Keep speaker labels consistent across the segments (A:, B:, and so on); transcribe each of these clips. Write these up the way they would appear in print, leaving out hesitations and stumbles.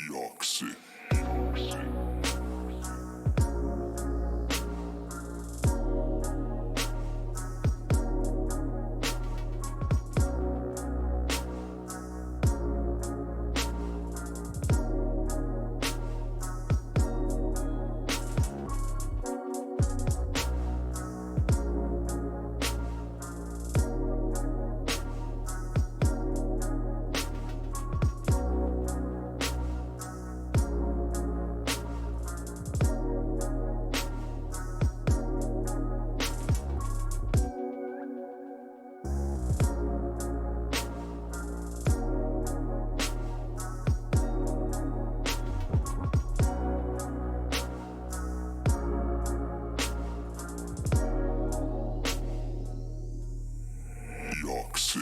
A: Yoxi. Yoxi.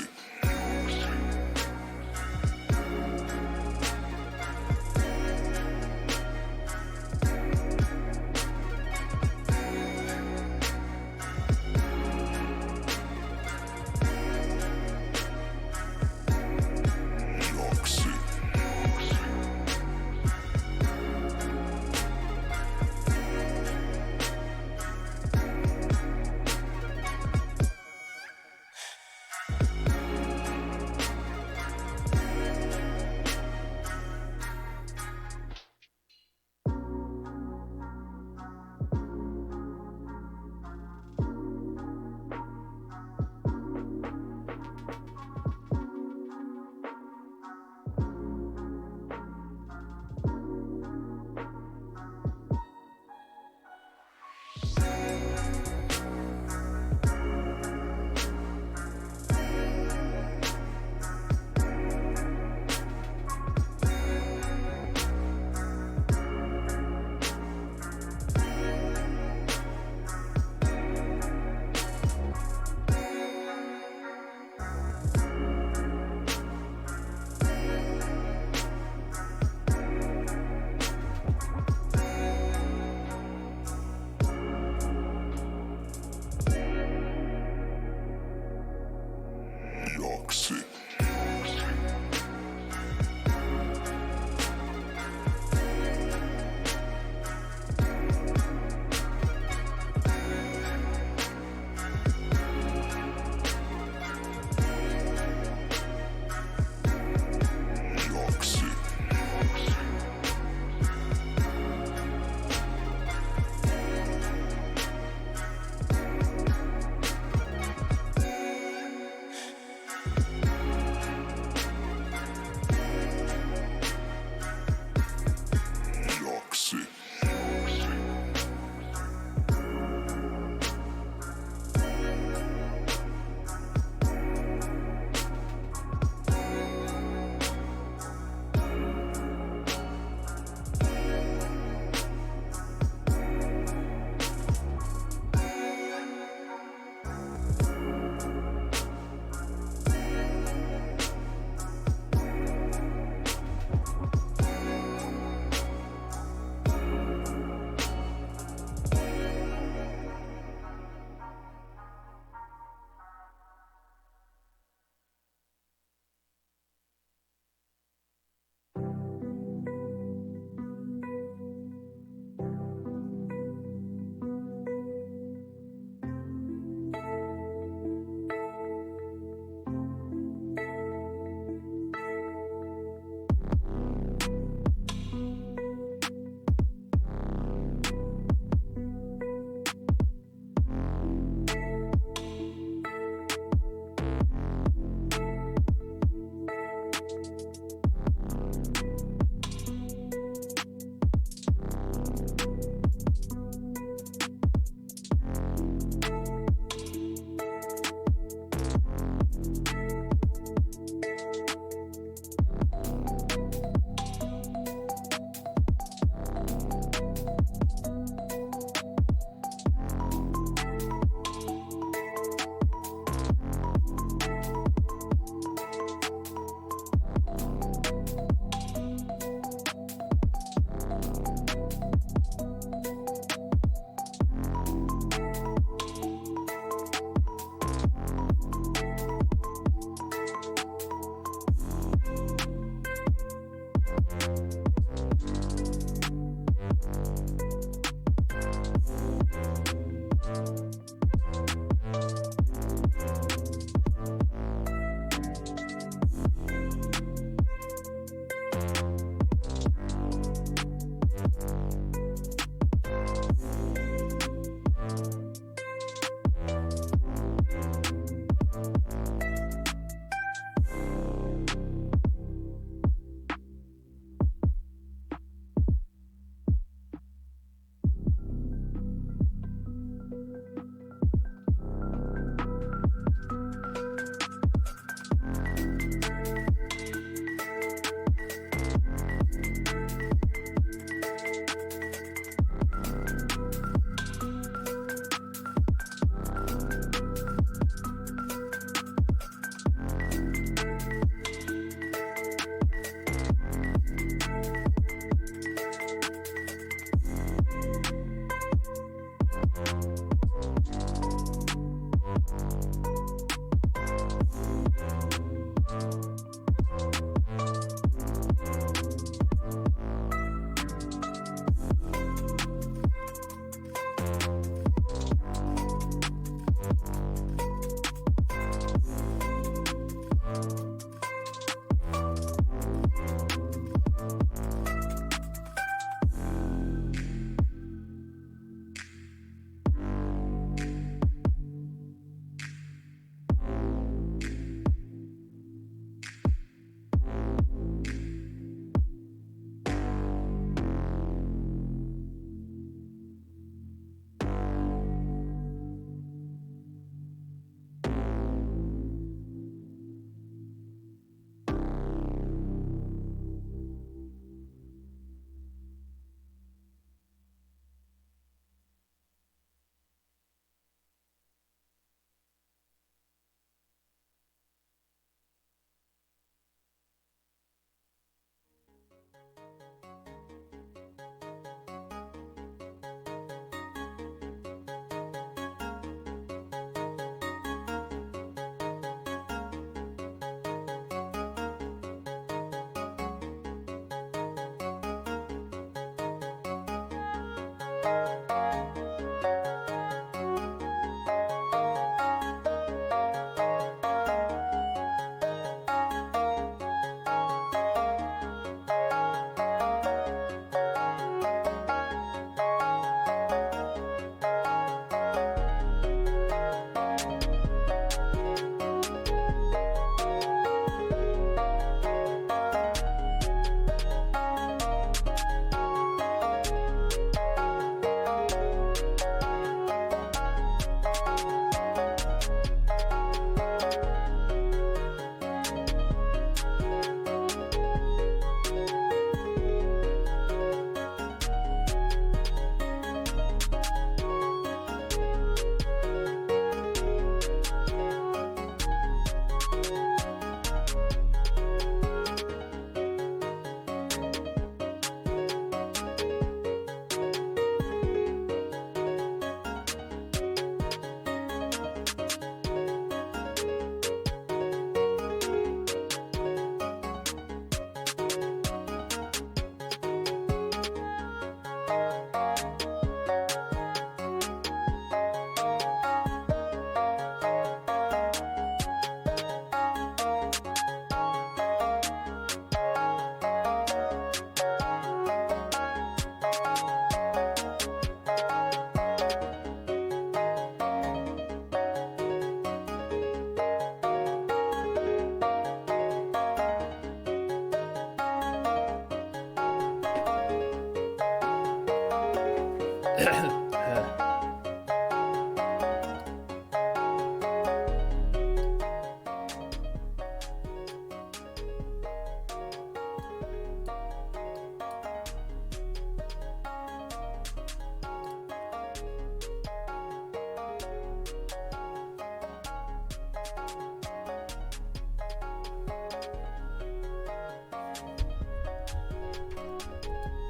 A: Yoxi.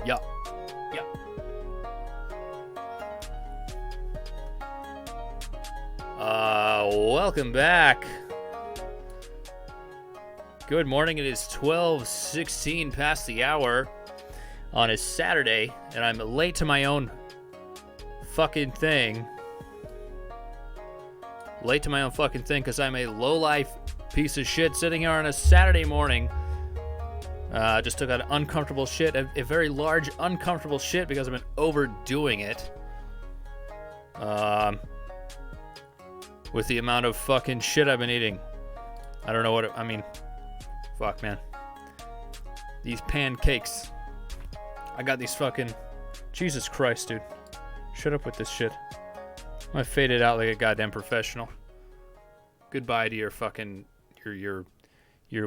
A: Yeah. Yeah. Welcome back. Good morning. It is 12:16 past the hour on a Saturday, and I'm late to my own fucking thing. Late to my own fucking thing because I'm a low-life piece of shit sitting here on a Saturday morning. Just took an uncomfortable shit, a very large uncomfortable shit because I've been overdoing it. With the amount of fucking shit I've been eating. I don't know what I mean. Fuck, man. These pancakes. I got these fucking... Jesus Christ, dude. Shut up with this shit. I'm gonna fade it out like a goddamn professional. Goodbye to your fucking... Your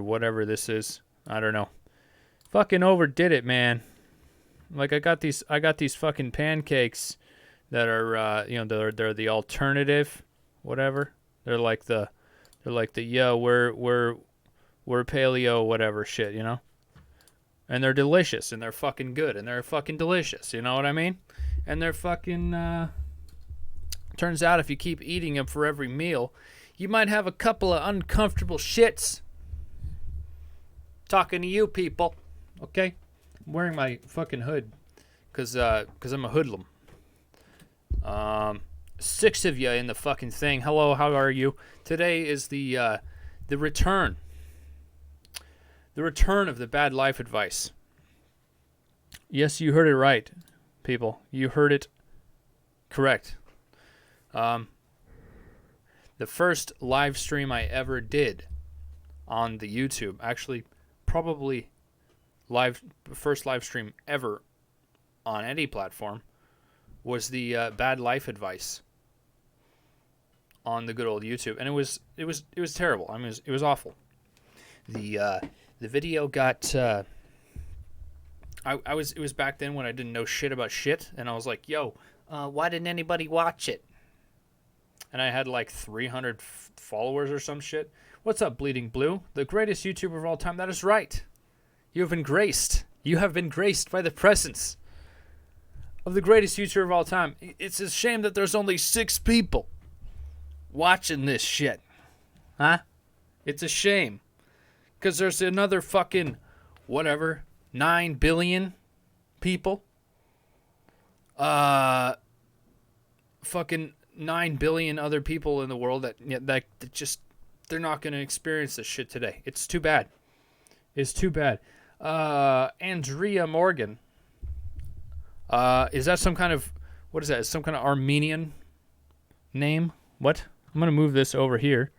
A: whatever this is. I don't know. Fucking overdid it, man. Like, I got these fucking pancakes that are, they're the alternative, whatever. They're like the yo, we're paleo whatever shit, you know? And they're delicious, and they're fucking good, and they're fucking delicious, you know what I mean? And they're fucking, turns out if you keep eating them for every meal, you might have a couple of uncomfortable shits. Talking to you people, okay? I'm wearing my fucking hood, cause I'm a hoodlum. 6 of you in the fucking thing. Hello, how are you? Today is the return. The return of the bad life advice. Yes, you heard it right, people. You heard it correct. The first live stream I ever did on the YouTube, actually, probably first live stream ever on any platform, was the bad life advice on the good old YouTube, and it was terrible. I mean, it was awful. The video got it was back then when I didn't know shit about shit, and I was like, yo, why didn't anybody watch it? And I had like 300 followers or some shit. What's up, Bleeding Blue? The greatest YouTuber of all time. That is right. You have been graced. You have been graced by the presence of the greatest YouTuber of all time. It's a shame that there's only 6 people watching this shit. Huh? It's a shame. Because there's another fucking, 9 billion people. Fucking 9 billion other people in the world that just, they're not going to experience this shit today. It's too bad. It's too bad. Andrea Morgan. Is that some kind of, what is that? Some kind of Armenian name? What? I'm going to move this over here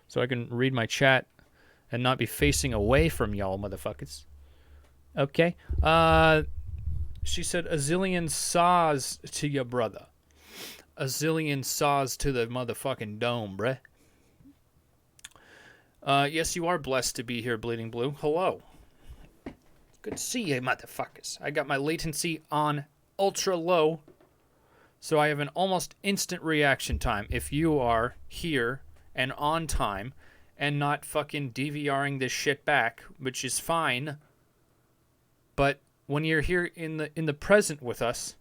A: so I can read my chat and not be facing away from y'all motherfuckers. Okay. She said, a zillion saws to your brother. A zillion saws to the motherfucking dome, bruh. Yes, you are blessed to be here, Bleeding Blue. Hello. Good to see you, motherfuckers. I got my latency on ultra low, so I have an almost instant reaction time if you are here and on time and not fucking DVRing this shit back, which is fine. But when you're here in the present with us,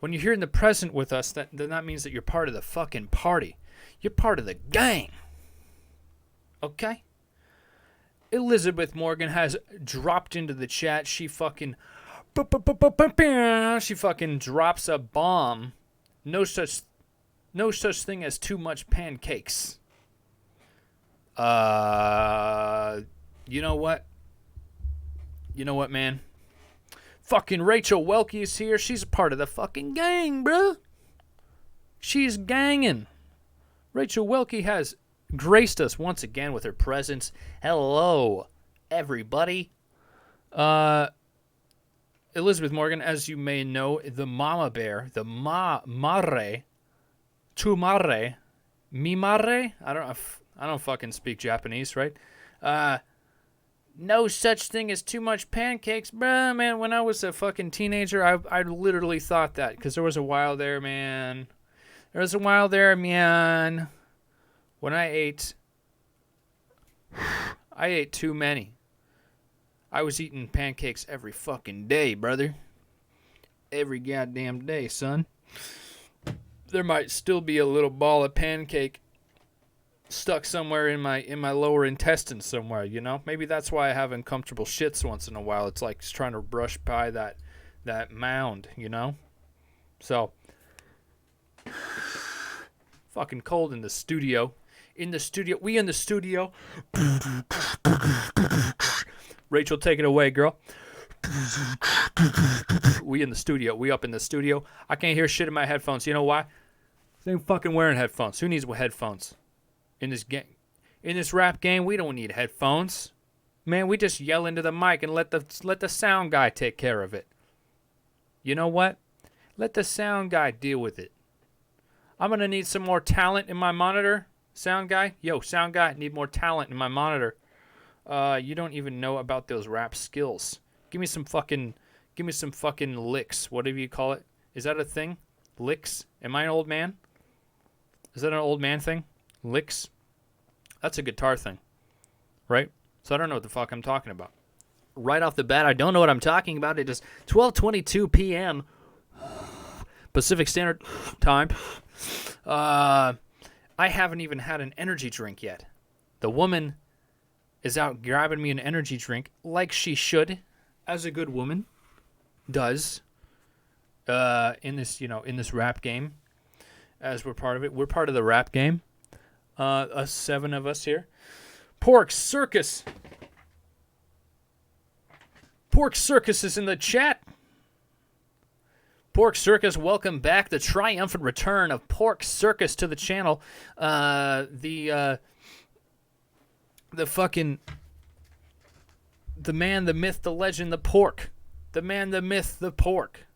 A: then that means that you're part of the fucking party. You're part of the gang. Okay? Elizabeth Morgan has dropped into the chat. She fucking drops a bomb. No such thing as too much pancakes. You know what? You know what, man? Fucking Rachel Welke is here. She's a part of the fucking gang, bruh. She's ganging. Rachel Welke has graced us once again with her presence. Hello, everybody. Elizabeth Morgan, as you may know, the mama bear, the mare, tu mare, mi mare. I don't fucking speak Japanese, right? No such thing as too much pancakes, bruh, man. When I was a fucking teenager, I literally thought that, because there was a while there, man. When I ate too many. I was eating pancakes every fucking day, brother. Every goddamn day, son. There might still be a little ball of pancake stuck somewhere in my lower intestine somewhere, you know? Maybe that's why I have uncomfortable shits once in a while. It's like it's trying to brush by that mound, you know? So, fucking cold in the studio. We in the studio. Rachel, take it away, girl. We in the studio. We up in the studio. I can't hear shit in my headphones. You know why? They ain't fucking wearing headphones. Who needs headphones? In this game, in this rap game, we don't need headphones. Man, we just yell into the mic and let the sound guy take care of it. You know what? Let the sound guy deal with it. I'm going to need some more talent in my monitor. Sound guy? Yo, sound guy, need more talent in my monitor. You don't even know about those rap skills. Give me some fucking licks. Whatever you call it. Is that a thing? Licks? Am I an old man? Is that an old man thing? Licks? That's a guitar thing. Right? So I don't know what the fuck I'm talking about. Right off the bat, I don't know what I'm talking about. It is 12:22 p.m. Pacific Standard Time. I haven't even had an energy drink yet. The woman is out grabbing me an energy drink like she should, as a good woman does. In this rap game, as we're part of it. We're part of the rap game. Us 7 of us here. Pork Circus. Pork Circus is in the chat. Pork Circus, welcome back. The triumphant return of Pork Circus to the channel. The man, the myth, the legend, the pork. The man, the myth, the pork.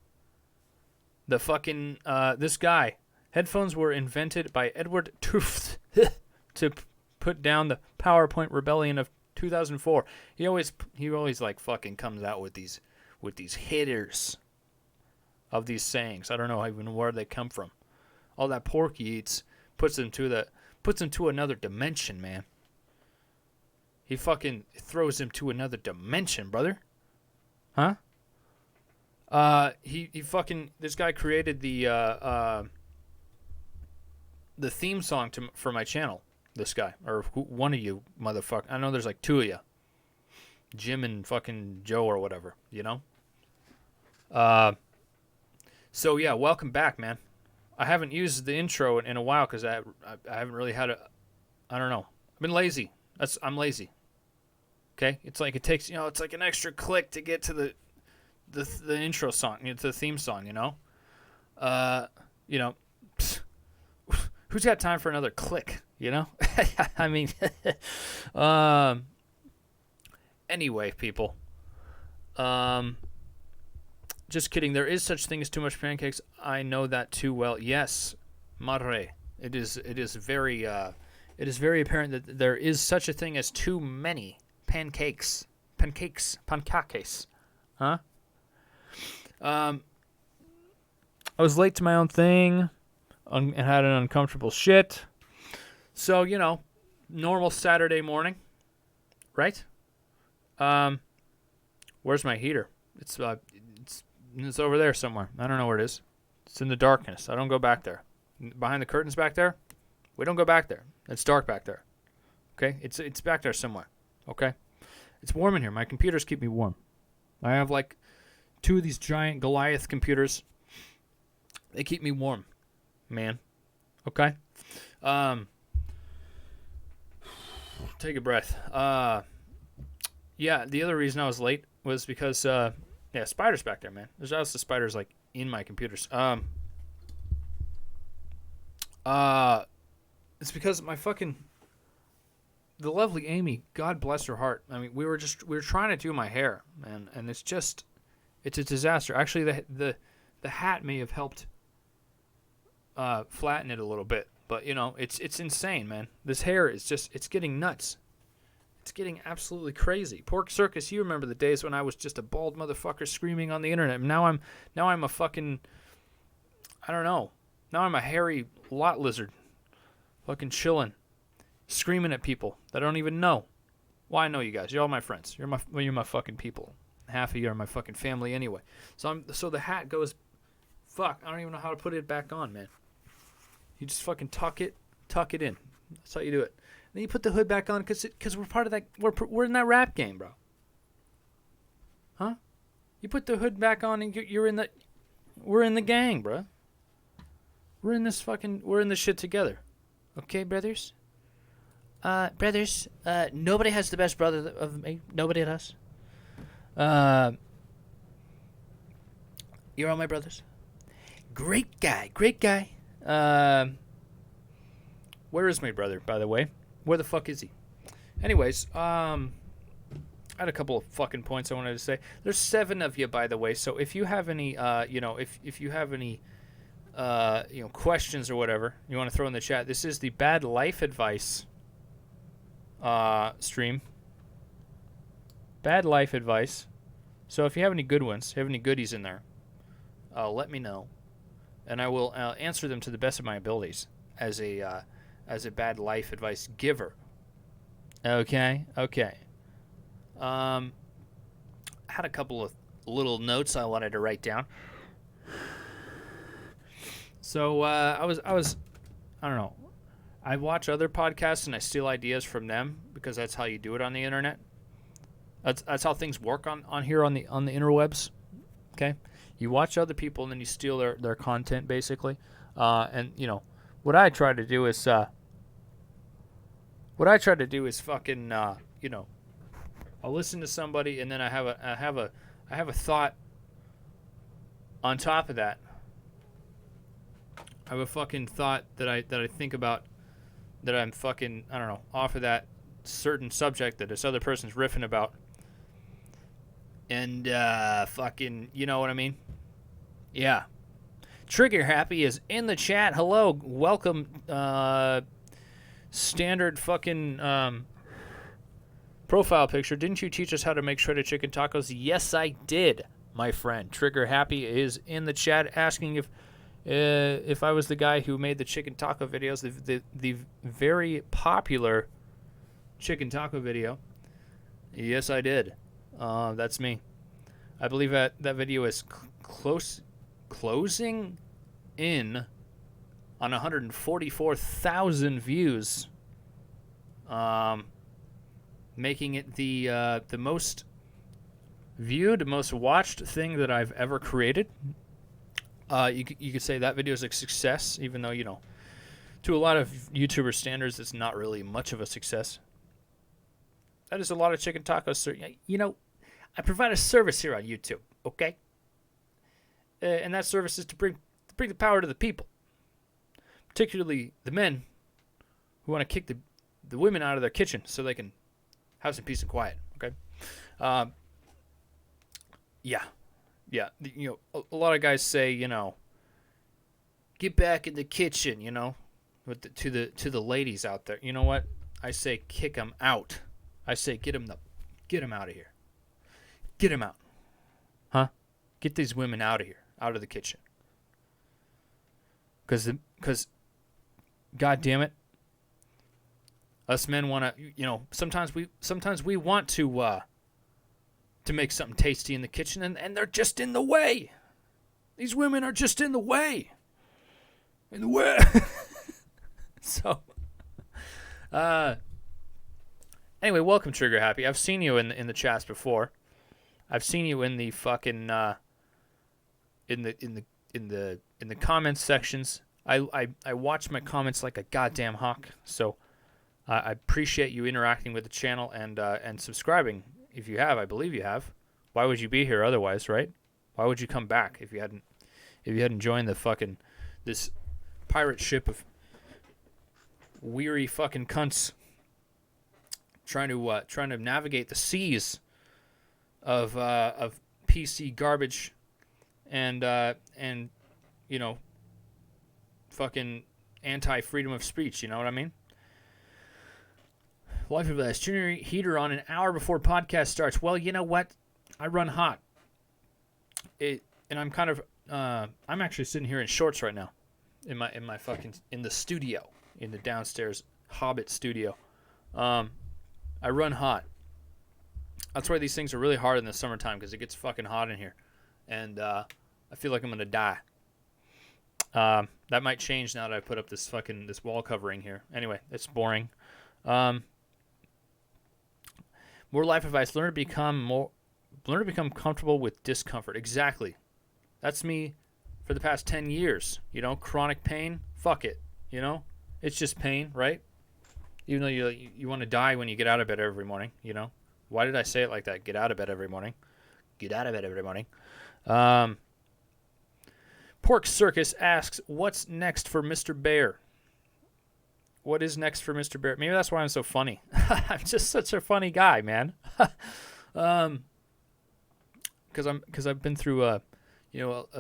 A: The fucking, this guy. Headphones were invented by Edward Tufte to put down the PowerPoint rebellion of 2004. He always like fucking comes out with these hitters of these sayings. I don't know even where they come from. All that pork he eats puts him to another dimension, man. He fucking throws him to another dimension, brother. Huh? He fucking, this guy created the theme song for my channel. This guy, or one of you motherfucker. I know there's like 2 of you. Jim and fucking Joe or whatever, you know? So yeah, welcome back, man. I haven't used the intro in a while because I haven't really had I don't know. I've been lazy. I'm lazy. Okay? It's like it takes, it's like an extra click to get to the intro song, to the theme song, you know? Who's got time for another click, you know? I mean, anyway, people. Just kidding. There is such thing as too much pancakes. I know that too well. Yes, madre. It is very apparent that there is such a thing as too many pancakes. Pancakes. Huh? I was late to my own thing and had an uncomfortable shit. So, normal Saturday morning, right? Where's my heater? It's over there somewhere. I don't know where it is. It's in the darkness. I don't go back there. Behind the curtains back there? We don't go back there. It's dark back there. Okay? It's back there somewhere. Okay? It's warm in here. My computers keep me warm. I have like 2 of these giant Goliath computers. They keep me warm, man. Okay? Take a breath. Yeah, the other reason I was late was because spiders back there, man. There's also spiders like in my computers. It's because the lovely Amy, God bless her heart. I mean, we were trying to do my hair, man, and it's a disaster. Actually, the hat may have helped flatten it a little bit, but it's insane, man. This hair is it's getting nuts. It's getting absolutely crazy. Pork Circus, you remember the days when I was just a bald motherfucker screaming on the internet. Now I'm a fucking, I don't know. Now I'm a hairy lot lizard, fucking chilling, screaming at people that I don't even know. Well, I know you guys. You're all my friends. You're my fucking people. Half of you are my fucking family anyway. So the hat goes. Fuck, I don't even know how to put it back on, man. You just fucking tuck it in. That's how you do it. Then you put the hood back on because we're part of that. We're in that rap game, bro. Huh? You put the hood back on and you're in the. We're in the gang, bro. We're in this shit together. Okay, brothers? Brothers, nobody has the best brother of me. Nobody does. You're all my brothers. Great guy. Where is my brother, by the way? Where the fuck is he? Anyways, I had a couple of fucking points I wanted to say. There's 7 of you, by the way. So if you have any, if you have any, questions or whatever you want to throw in the chat, this is the Bad Life Advice stream. Bad Life Advice. So if you have any good ones, have any goodies in there, let me know, and I will answer them to the best of my abilities as a bad life advice giver. Okay. I had a couple of little notes I wanted to write down. So I don't know. I watch other podcasts and I steal ideas from them because that's how you do it on the internet. That's how things work on here on the interwebs. Okay, you watch other people and then you steal their content basically. And what I try to do is fucking I'll listen to somebody and then I have a thought on top of that. I have a fucking thought that I think about, that I'm fucking, I don't know, off of that certain subject that this other person's riffing about. And fucking, you know what I mean? Yeah. Trigger Happy is in the chat. Hello, welcome. Standard fucking profile picture. Didn't you teach us how to make shredded chicken tacos? Yes, I did, my friend. Trigger Happy is in the chat asking if I was the guy who made the chicken taco videos, the very popular chicken taco video. Yes, I did. That's me. I believe that video is closing in on 144,000 views, making it the most viewed, most watched thing that I've ever created. You could say that video is a success, even though, to a lot of YouTuber standards, it's not really much of a success. That is a lot of chicken tacos. I provide a service here on YouTube, okay? And that service is to bring the power to the people, particularly the men who want to kick the women out of their kitchen so they can have some peace and quiet, okay? Yeah. A lot of guys say, get back in the kitchen, to the ladies out there. You know what? I say kick them out. I say get them out of here. Get them out. Huh? Get these women out of here, out of the kitchen. Because, God damn it, us men want to, sometimes we want to make something tasty in the kitchen, and they're just in the way. These women are just in the way. In the way. So, anyway, welcome, Trigger Happy. I've seen you in the chats before. I've seen you in the fucking in the comments sections. I watch my comments like a goddamn hawk. So I appreciate you interacting with the channel and subscribing. If you have, I believe you have. Why would you be here otherwise, right? Why would you come back if you hadn't joined the fucking this pirate ship of weary fucking cunts trying to navigate the seas of PC garbage and fucking anti-freedom of speech, you know what I mean? Life of Us. Turn your heater on an hour before podcast starts. Well, you know what? I run hot. And I'm kind of I'm actually sitting here in shorts right now in my fucking in the studio, in the downstairs Hobbit studio. I run hot. That's why these things are really hard in the summertime, because it gets fucking hot in here. And I feel like I'm going to die. That might change now that I put up this wall covering here. Anyway, it's boring. More life advice. Learn to become comfortable with discomfort. Exactly. That's me for the past 10 years. Chronic pain. Fuck it. It's just pain, right? Even though you want to die when you get out of bed every morning, Why did I say it like that? Get out of bed every morning. Get out of bed every morning. Pork Circus asks, what's next for Mr. Bear? What is next for Mr. Bear? Maybe that's why I'm so funny. I'm just such a funny guy, man. Because I've been through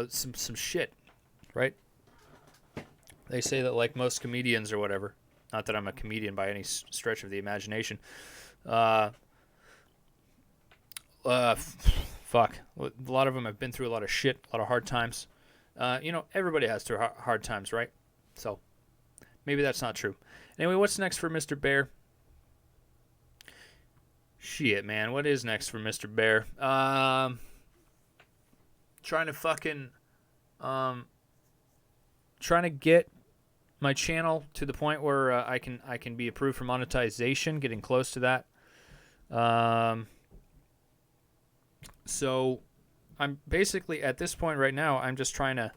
A: some shit, right? They say that, like most comedians or whatever. Not that I'm a comedian by any stretch of the imagination. Fuck. A lot of them have been through a lot of shit, a lot of hard times. Everybody has through hard times, right? So maybe that's not true. Anyway, what's next for Mr. Bear? Shit, man. What is next for Mr. Bear? Trying to get my channel to the point where I can be approved for monetization, getting close to that. So I'm basically at this point right now, I'm just trying to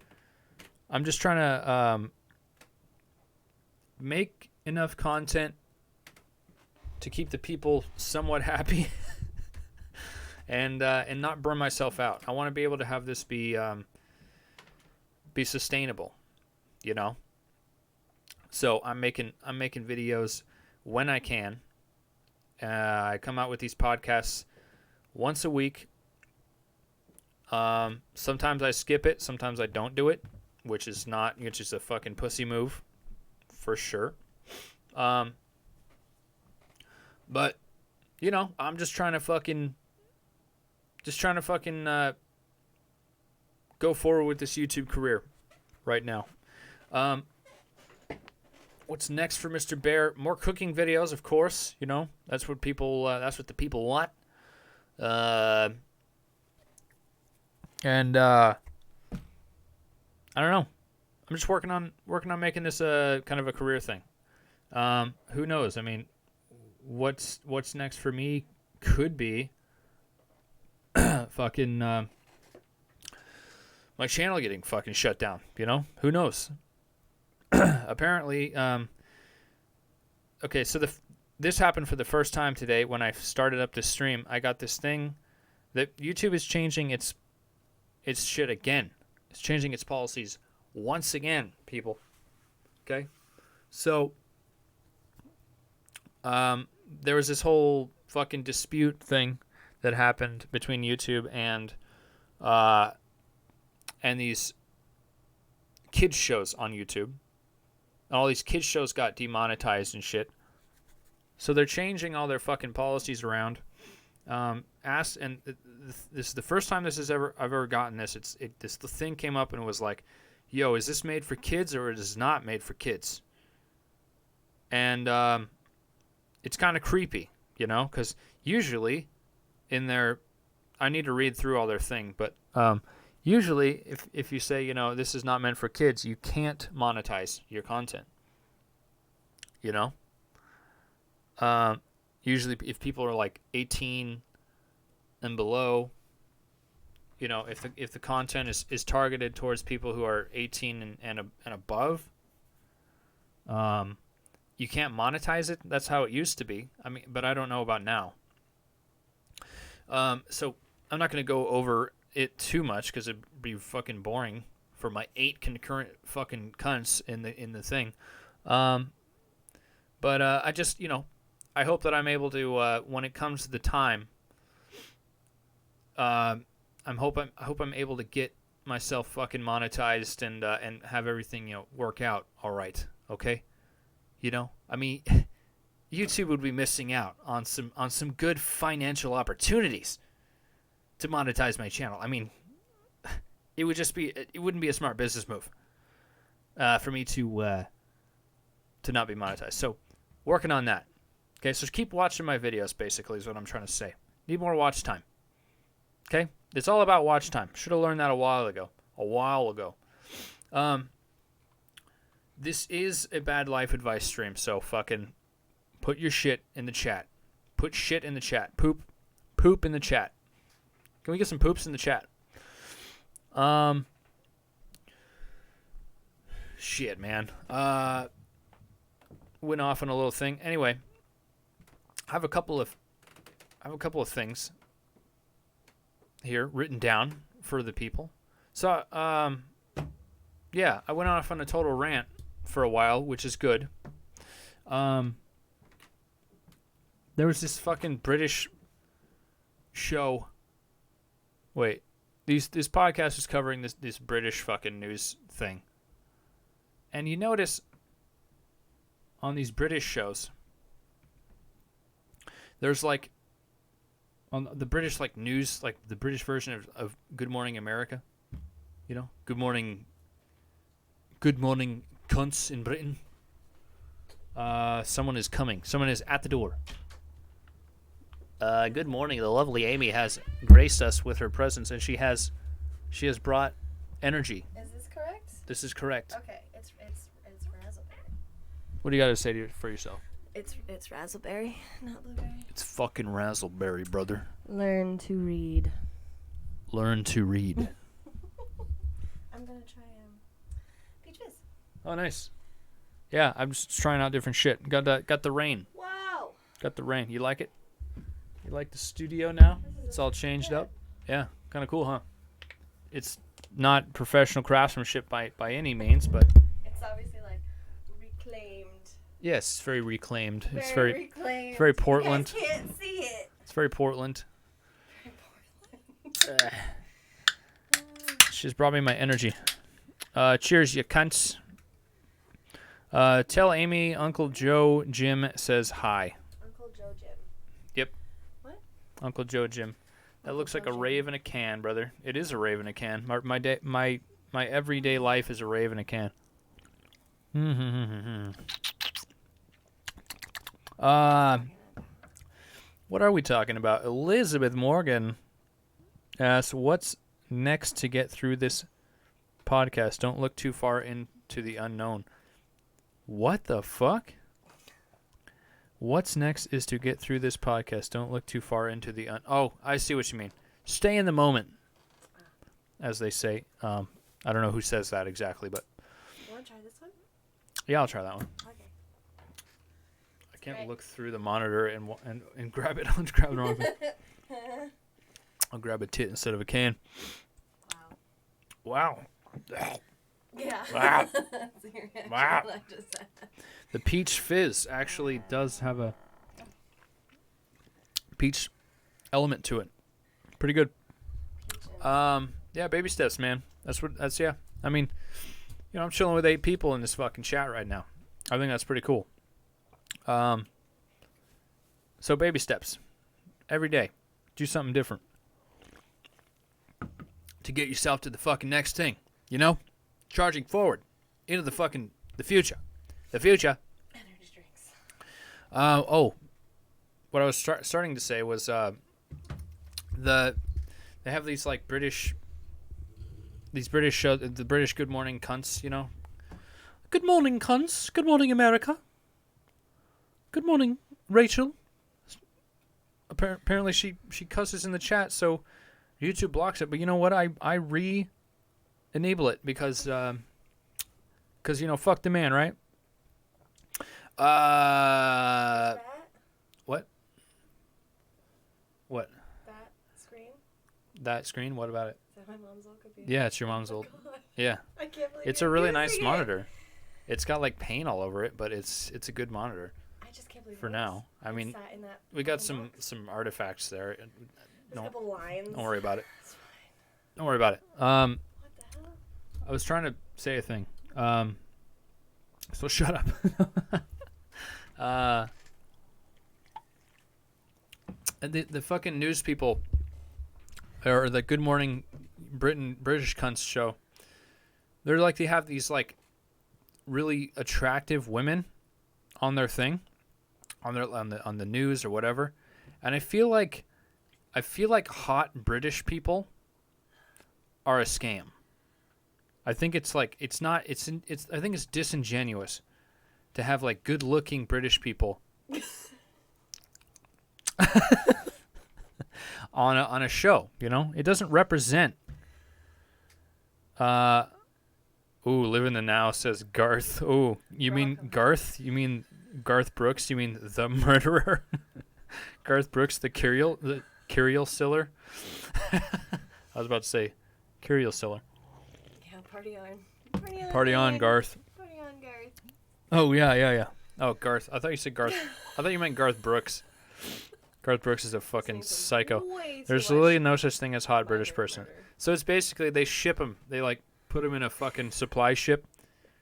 A: make enough content to keep the people somewhat happy and not burn myself out. I want to be able to have this be sustainable, So I'm making videos when I can. I come out with these podcasts once a week. Sometimes I skip it, sometimes I don't do it, which is a fucking pussy move, for sure. But I'm just trying to fucking go forward with this YouTube career right now. What's next for Mr. Bear? More cooking videos, of course. That's what the people want. And I don't know. I'm just working on making this kind of a career thing. Who knows? I mean, what's next for me could be fucking my channel getting fucking shut down. Who knows? Apparently, okay. So this happened for the first time today when I started up this stream. I got this thing that YouTube is changing its shit again. It's changing its policies once again, people. Okay? So, there was this whole fucking dispute thing that happened between YouTube and these kids shows on YouTube. And all these kids shows got demonetized and shit. So they're changing all their fucking policies around. This is the first time I've ever gotten this. This thing came up and it was like, "Yo, is this made for kids or is it not made for kids?" And it's kind of creepy, because usually in their, I need to read through all their thing, but usually if you say this is not meant for kids, you can't monetize your content. Usually if people are like 18 and below, if the content is targeted towards people who are 18 and above, you can't monetize it. That's how it used to be. I mean, but I don't know about now. So I'm not going to go over it too much because it'd be fucking boring for my 8 concurrent fucking cunts in the thing. But I just, I hope that I'm able to, when it comes to the time, I hope I'm able to get myself fucking monetized and have everything work out all right. Okay, I mean, YouTube would be missing out on some good financial opportunities to monetize my channel. I mean, it wouldn't be a smart business move for me to not be monetized. So working on that. Okay, so keep watching my videos. Basically, is what I'm trying to say. Need more watch time. Okay? It's all about watch time. Should have learned that a while ago. This is a bad life advice stream, so fucking put your shit in the chat. Put shit in the chat. Poop in the chat. Can we get some poops in the chat? Shit, man. Went off on a little thing. Anyway, I have a couple of things here written down for the people. So, yeah, I went off on a total rant for a while, which is good. There was this fucking British show. Wait, this podcast is covering this British fucking news thing. And you notice on these British shows, there's like on the British like news, like the British version of Good Morning America. You know, good morning cunts in Britain. Someone is coming. Someone is at the door. Good morning. The lovely Amy has graced us with her presence, and she has brought energy.
B: Is this correct?
A: This is correct.
B: Okay, it's razzleberry.
A: What do you got to say for yourself?
B: It's razzleberry, not blueberry.
A: It's fucking razzleberry, brother.
B: Learn to read.
A: Learn to read.
B: I'm gonna try peach fizz.
A: Oh, nice. Yeah, I'm just trying out different shit. Got the rain.
B: Wow.
A: Got the rain. You like it? You like the studio now? It's all changed up. Yeah, kind of cool, huh? It's not professional craftsmanship by any means, but
B: it's obviously like reclaimed.
A: Yes, it's very reclaimed. It's
B: reclaimed.
A: It's very Portland.
B: You guys can't see it.
A: It's very Portland. She's brought me my energy. Cheers, you cunts. Tell Amy Uncle Joe Jim says hi.
B: Uncle Joe Jim.
A: Yep.
B: What?
A: Uncle Joe Jim. That
B: Uncle
A: looks like
B: Joe
A: a
B: Jim.
A: rave in a can, brother. It is a rave in a can. My everyday life is a rave in a can. What are we talking about? Elizabeth Morgan asks, what's next to get through this podcast? Don't look too far into the unknown. What the fuck? What's next is to get through this podcast. Don't look too far into the Oh, I see what you mean. Stay in the moment, as they say. I don't know who says that exactly, but...
B: You want to try this one?
A: Yeah, I'll try that one.
B: Okay.
A: I can't look through the monitor and grab it. I'll just grab the wrong thing. I'll grab a tit instead of a can. Wow.
B: Yeah.
A: Wow.
B: So your reaction
A: Wow.
B: when I just said that.
A: The peach fizz actually does have a peach element to it. Pretty good. Yeah, baby steps, man. Yeah. I mean, you know, I'm chilling with 8 people in this fucking chat right now. I think that's pretty cool. So baby steps. Every day. Do something different. To get yourself to the fucking next thing. You know? Charging forward. Into the future. The future.
B: Energy drinks.
A: What I was starting to say was they have these like British shows, the British Good Morning Cunts, you know. Good morning, cunts. Good morning, America. Good morning, Rachel. Apparently she cusses in the chat, so YouTube blocks it. But you know what? I re-enable it because you know, fuck the man, right? What? What?
B: That screen?
A: That screen? What about it?
B: Is that my mom's old computer?
A: Yeah, it's your mom's old.
B: God.
A: Yeah.
B: I can't believe
A: It's
B: you're
A: a really nice
B: using
A: monitor. It's got like paint all over it, but it's a good monitor
B: I just can't believe
A: for
B: it
A: now. I mean,
B: sat in that
A: we got
B: fucking
A: some
B: box.
A: artifacts there.
B: There's
A: Don't
B: a couple lines.
A: don't worry about it.
B: It's fine.
A: Don't worry about it.
B: What the hell?
A: I was trying to say a thing. So shut up. And the fucking news people, or the Good Morning British Cunts show, they're like, they have these like really attractive women on their thing, on the news or whatever, and I feel like I feel like hot British people are a scam. I think it's like it's not it's I think it's disingenuous to have like good-looking British people on a show, you know? It doesn't represent live in the now says Garth. Oh, you mean
B: Welcome.
A: Garth? You mean Garth Brooks? You mean the murderer? Garth Brooks, the curial siller? I was about to say curial siller.
B: Yeah, party on.
A: Party on, Garth.
B: Party on, Garth.
A: Oh, yeah. Oh, Garth. I thought you said Garth. I thought you meant Garth Brooks. Garth Brooks is a fucking psycho. There's literally no such thing as hot British person. So it's basically they ship them. They like put them in a fucking supply ship,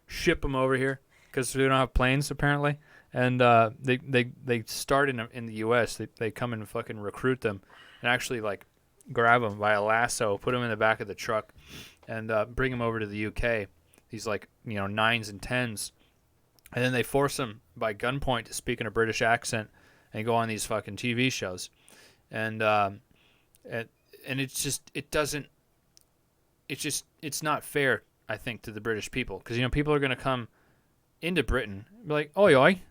A: ship them over here because we don't have planes apparently. And they start in the U.S. They come and fucking recruit them and actually like grab them by a lasso, put them in the back of the truck, and bring them over to the U.K. These like 9s and 10s, and then they force them by gunpoint to speak in a British accent and go on these fucking TV shows, and it's not fair, I think, to the British people because people are gonna come into Britain and be like, oi,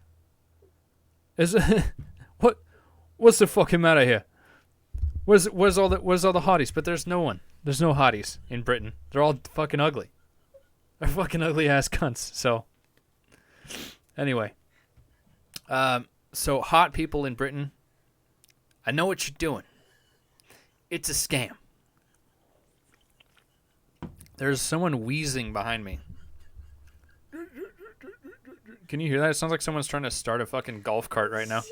A: what's the fucking matter here? Where's all the hotties? But there's no one. There's no hotties in Britain. They're all fucking ugly. They're fucking ugly ass cunts. So anyway, so hot people in Britain, I know what you're doing. It's a scam. There's someone wheezing behind me. Can you hear that? It sounds like someone's trying to start a fucking golf cart right now.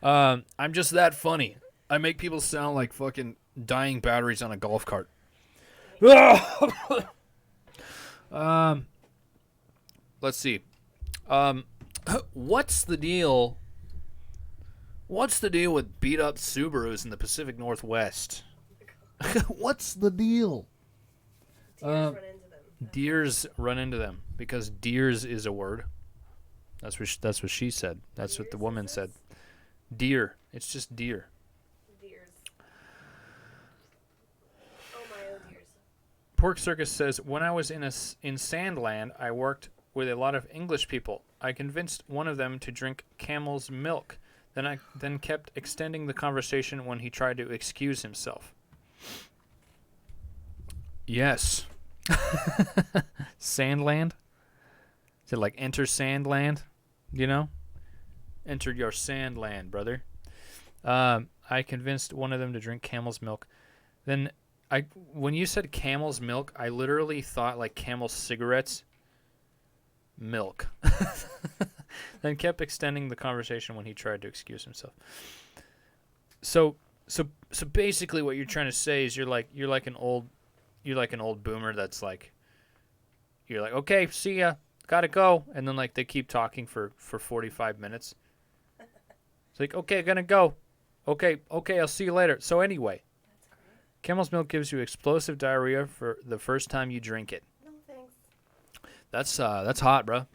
A: I'm just that funny. I make people sound like fucking dying batteries on a golf cart. Let's see. What's the deal? What's the deal with beat up Subarus in the Pacific Northwest? What's the deal? Deers run into them because deers is a word. That's what she said. That's what the woman said. Deer. It's just deer.
B: Deers. Oh my, oh dears.
A: Pork Circus says, when I was in Sandland, I worked with a lot of English people. I convinced one of them to drink camel's milk. Then kept extending the conversation when he tried to excuse himself. Yes. Sandland? Is it like enter Sandland? Enter your Sandland, brother. I convinced one of them to drink camel's milk. Then when you said camel's milk, I literally thought like Camel cigarettes. Milk. Then kept extending the conversation when he tried to excuse himself. So basically what you're trying to say is you're like an old boomer that's like, you're like, okay, see ya, gotta go, and then like they keep talking for 45 minutes. It's like, okay, gonna go. Okay, I'll see you later. So anyway, camel's milk gives you explosive diarrhea for the first time you drink it.
B: No thanks.
A: That's hot, bro.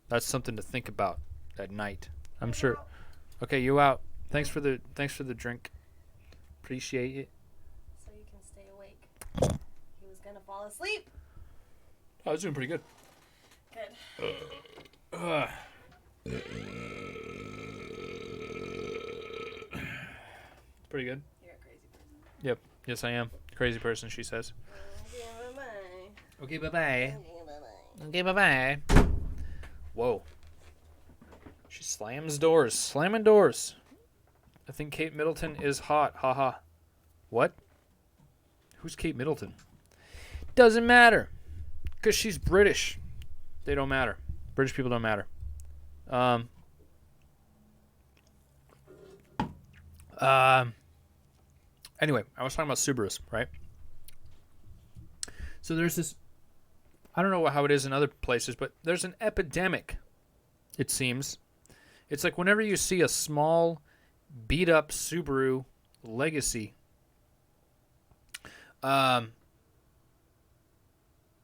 A: That's something to think about at night. I'm sure. Okay, you out. Thanks for the drink. Appreciate it.
B: So you can stay awake. He was gonna fall asleep.
A: I was doing pretty good.
B: Good.
A: Pretty good.
B: You're a crazy person.
A: Yep. Yes, I am. Crazy person, she says.
B: Okay, bye-bye.
A: Okay, bye-bye.
B: Okay, bye-bye.
A: Okay, bye-bye. Whoa. She slams doors. Slamming doors. I think Kate Middleton is hot. Haha. What? Who's Kate Middleton? Doesn't matter. Because she's British. They don't matter. British people don't matter. Anyway, I was talking about Subarus, right? So there's this, I don't know how it is in other places, but there's an epidemic, it seems. It's like whenever you see a small, beat-up Subaru Legacy,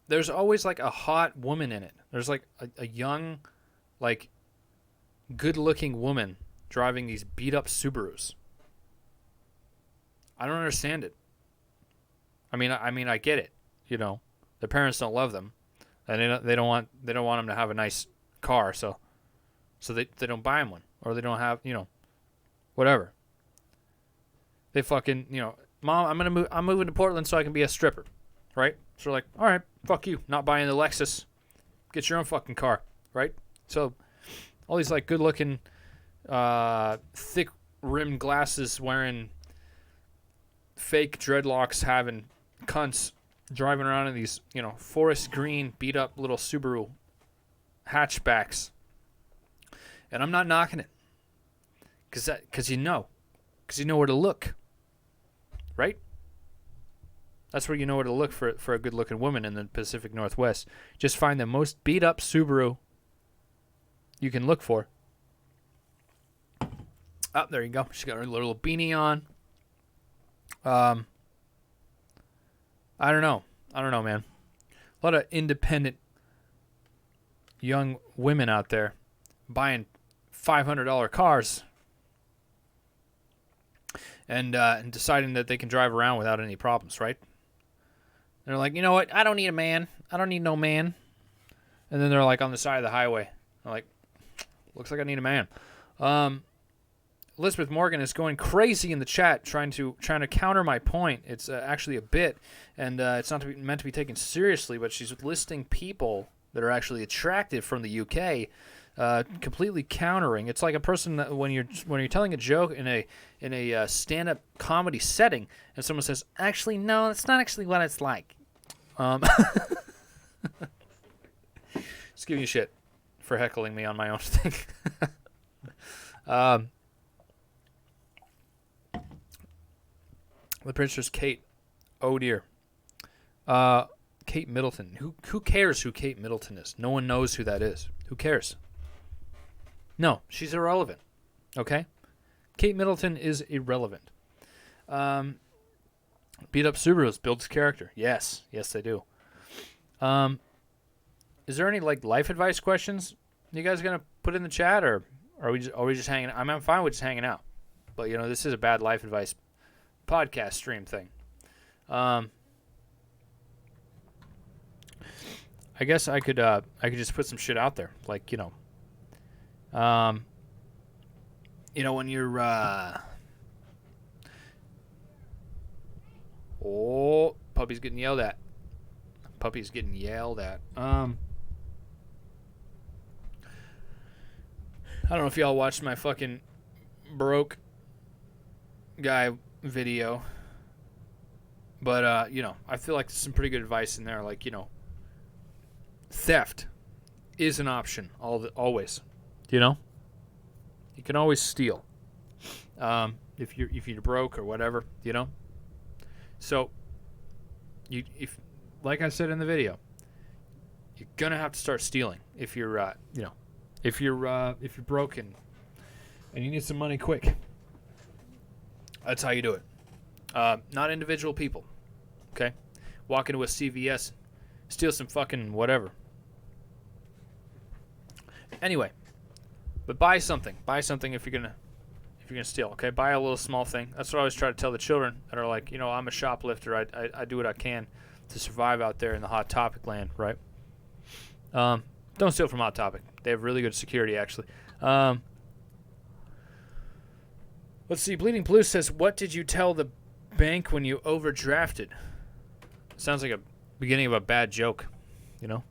A: there's always like a hot woman in it. There's like a young, like, good-looking woman driving these beat up Subarus. I don't understand it. I mean, I get it. You know, the parents don't love them, and they don't want them to have a nice car, so they don't buy them one, or they don't have, you know, whatever. They fucking, you know, Mom, I'm moving to Portland so I can be a stripper, right? So they're like, all right, fuck you, not buying the Lexus, get your own fucking car, right? So all these like good looking, thick rimmed glasses wearing, fake dreadlocks having cunts driving around in these, you know, forest green beat up little Subaru hatchbacks. And I'm not knocking it. Cause you know where to look. Right? That's where you know where to look for a good looking woman in the Pacific Northwest. Just find the most beat up Subaru you can look for. Oh, there you go. She's got her little beanie on. I don't know, man. A lot of independent young women out there buying $500 cars and deciding that they can drive around without any problems, right? They're like, you know what? I don't need a man. I don't need no man. And then they're like on the side of the highway. They're like, looks like I need a man. Elizabeth Morgan is going crazy in the chat trying to counter my point. It's actually a bit, and it's not meant to be taken seriously, but she's listing people that are actually attractive from the UK, completely countering. It's like a person that when you're telling a joke in a stand-up comedy setting, and someone says, "Actually, no, that's not actually what it's like." Just giving you shit for heckling me on my own thing. The Princess Kate. Oh dear. Kate Middleton. Who cares who Kate Middleton is? No one knows who that is. Who cares? No, she's irrelevant. Okay? Kate Middleton is irrelevant. Beat up Subarus builds character. Yes, they do. Is there any like life advice questions you guys gonna put in the chat, or are we just hanging? I'm fine with just hanging out, but you know this is a bad life advice podcast stream thing. I guess I could just put some shit out there, like you know when you're oh, puppy's getting yelled at. I don't know if y'all watched my fucking broke guy video, but you know, I feel like there's some pretty good advice in there, like, you know, theft is an option always. You know? You can always steal. If you're broke or whatever, you know? So if like I said in the video, you're gonna have to start stealing if you're you know, if you're broke and you need some money quick. That's how you do it. Not individual people. Okay? Walk into a CVS, steal some fucking whatever. Anyway, but buy something. Buy something if you're gonna steal. Okay? Buy a little small thing. That's what I always try to tell the children that are like, you know, I'm a shoplifter. I do what I can to survive out there in the Hot Topic land, right? Don't steal from Hot Topic. They have really good security, actually. Let's see. Bleeding Blue says, "What did you tell the bank when you overdrafted?" Sounds like a beginning of a bad joke, you know?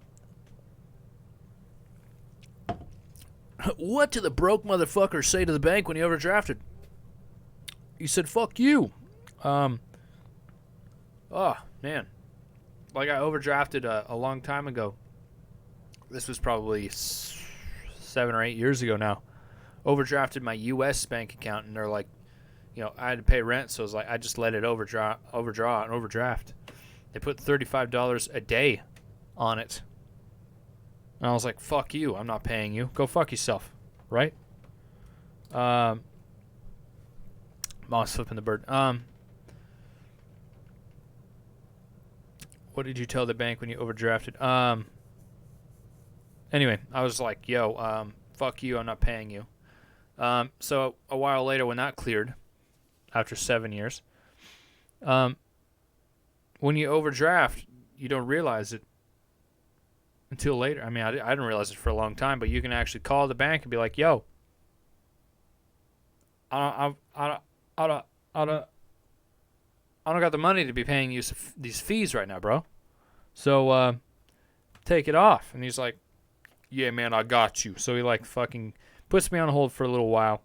A: What did the broke motherfucker say to the bank when he overdrafted? He said, "Fuck you." Oh, man. Like, I overdrafted a long time ago. This was probably 7 or 8 years ago now. Overdrafted my U.S. bank account, and they're like, you know, I had to pay rent, so it was like I just let it overdraw and overdraft. They put $35 a day on it. And I was like, fuck you, I'm not paying you. Go fuck yourself, right? Mom's flipping the bird. What did you tell the bank when you overdrafted? Anyway, I was like, yo, fuck you, I'm not paying you. So a while later, when that cleared, after 7 years, when you overdraft, you don't realize it until later. I mean, I didn't realize it for a long time, but you can actually call the bank and be like, "Yo, I don't got the money to be paying you these fees right now, bro. So take it off." And he's like, "Yeah, man, I got you." So he like fucking puts me on hold for a little while.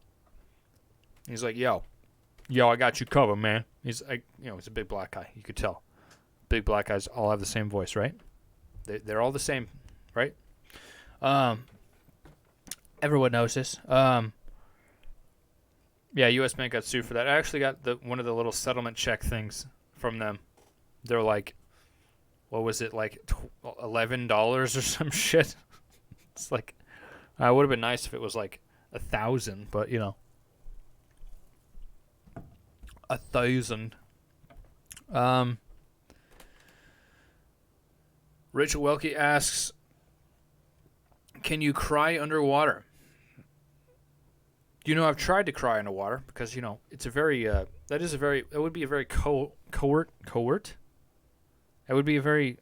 A: He's like, "Yo, I got you covered, man." He's like, he's a big black guy. You could tell. Big black guys all have the same voice, right? They're all the same, right? Everyone knows this. Yeah, U.S. Bank got sued for that. I actually got one of the little settlement check things from them. They're like, what was it, like $11 or some shit? It's like, it would have been nice if it was like 1,000, but 1,000. Rachel Welke asks, can you cry underwater? I've tried to cry underwater because, it's a very, it would be a very covert? It would be a very,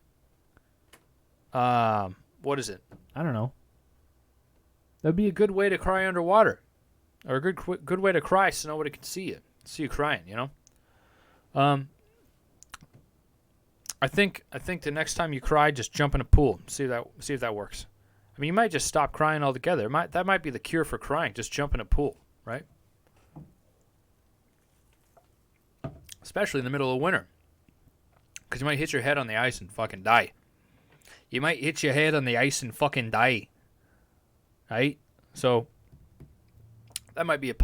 A: what is it? I don't know. That'd be a good way to cry underwater. Or a good way to cry so nobody can see you crying, I think the next time you cry, just jump in a pool. See if that works. I mean, you might just stop crying altogether. That might be the cure for crying. Just jump in a pool, right? Especially in the middle of winter. Because you might hit your head on the ice and fucking die. You might hit your head on the ice and fucking die. Right? So, that might be a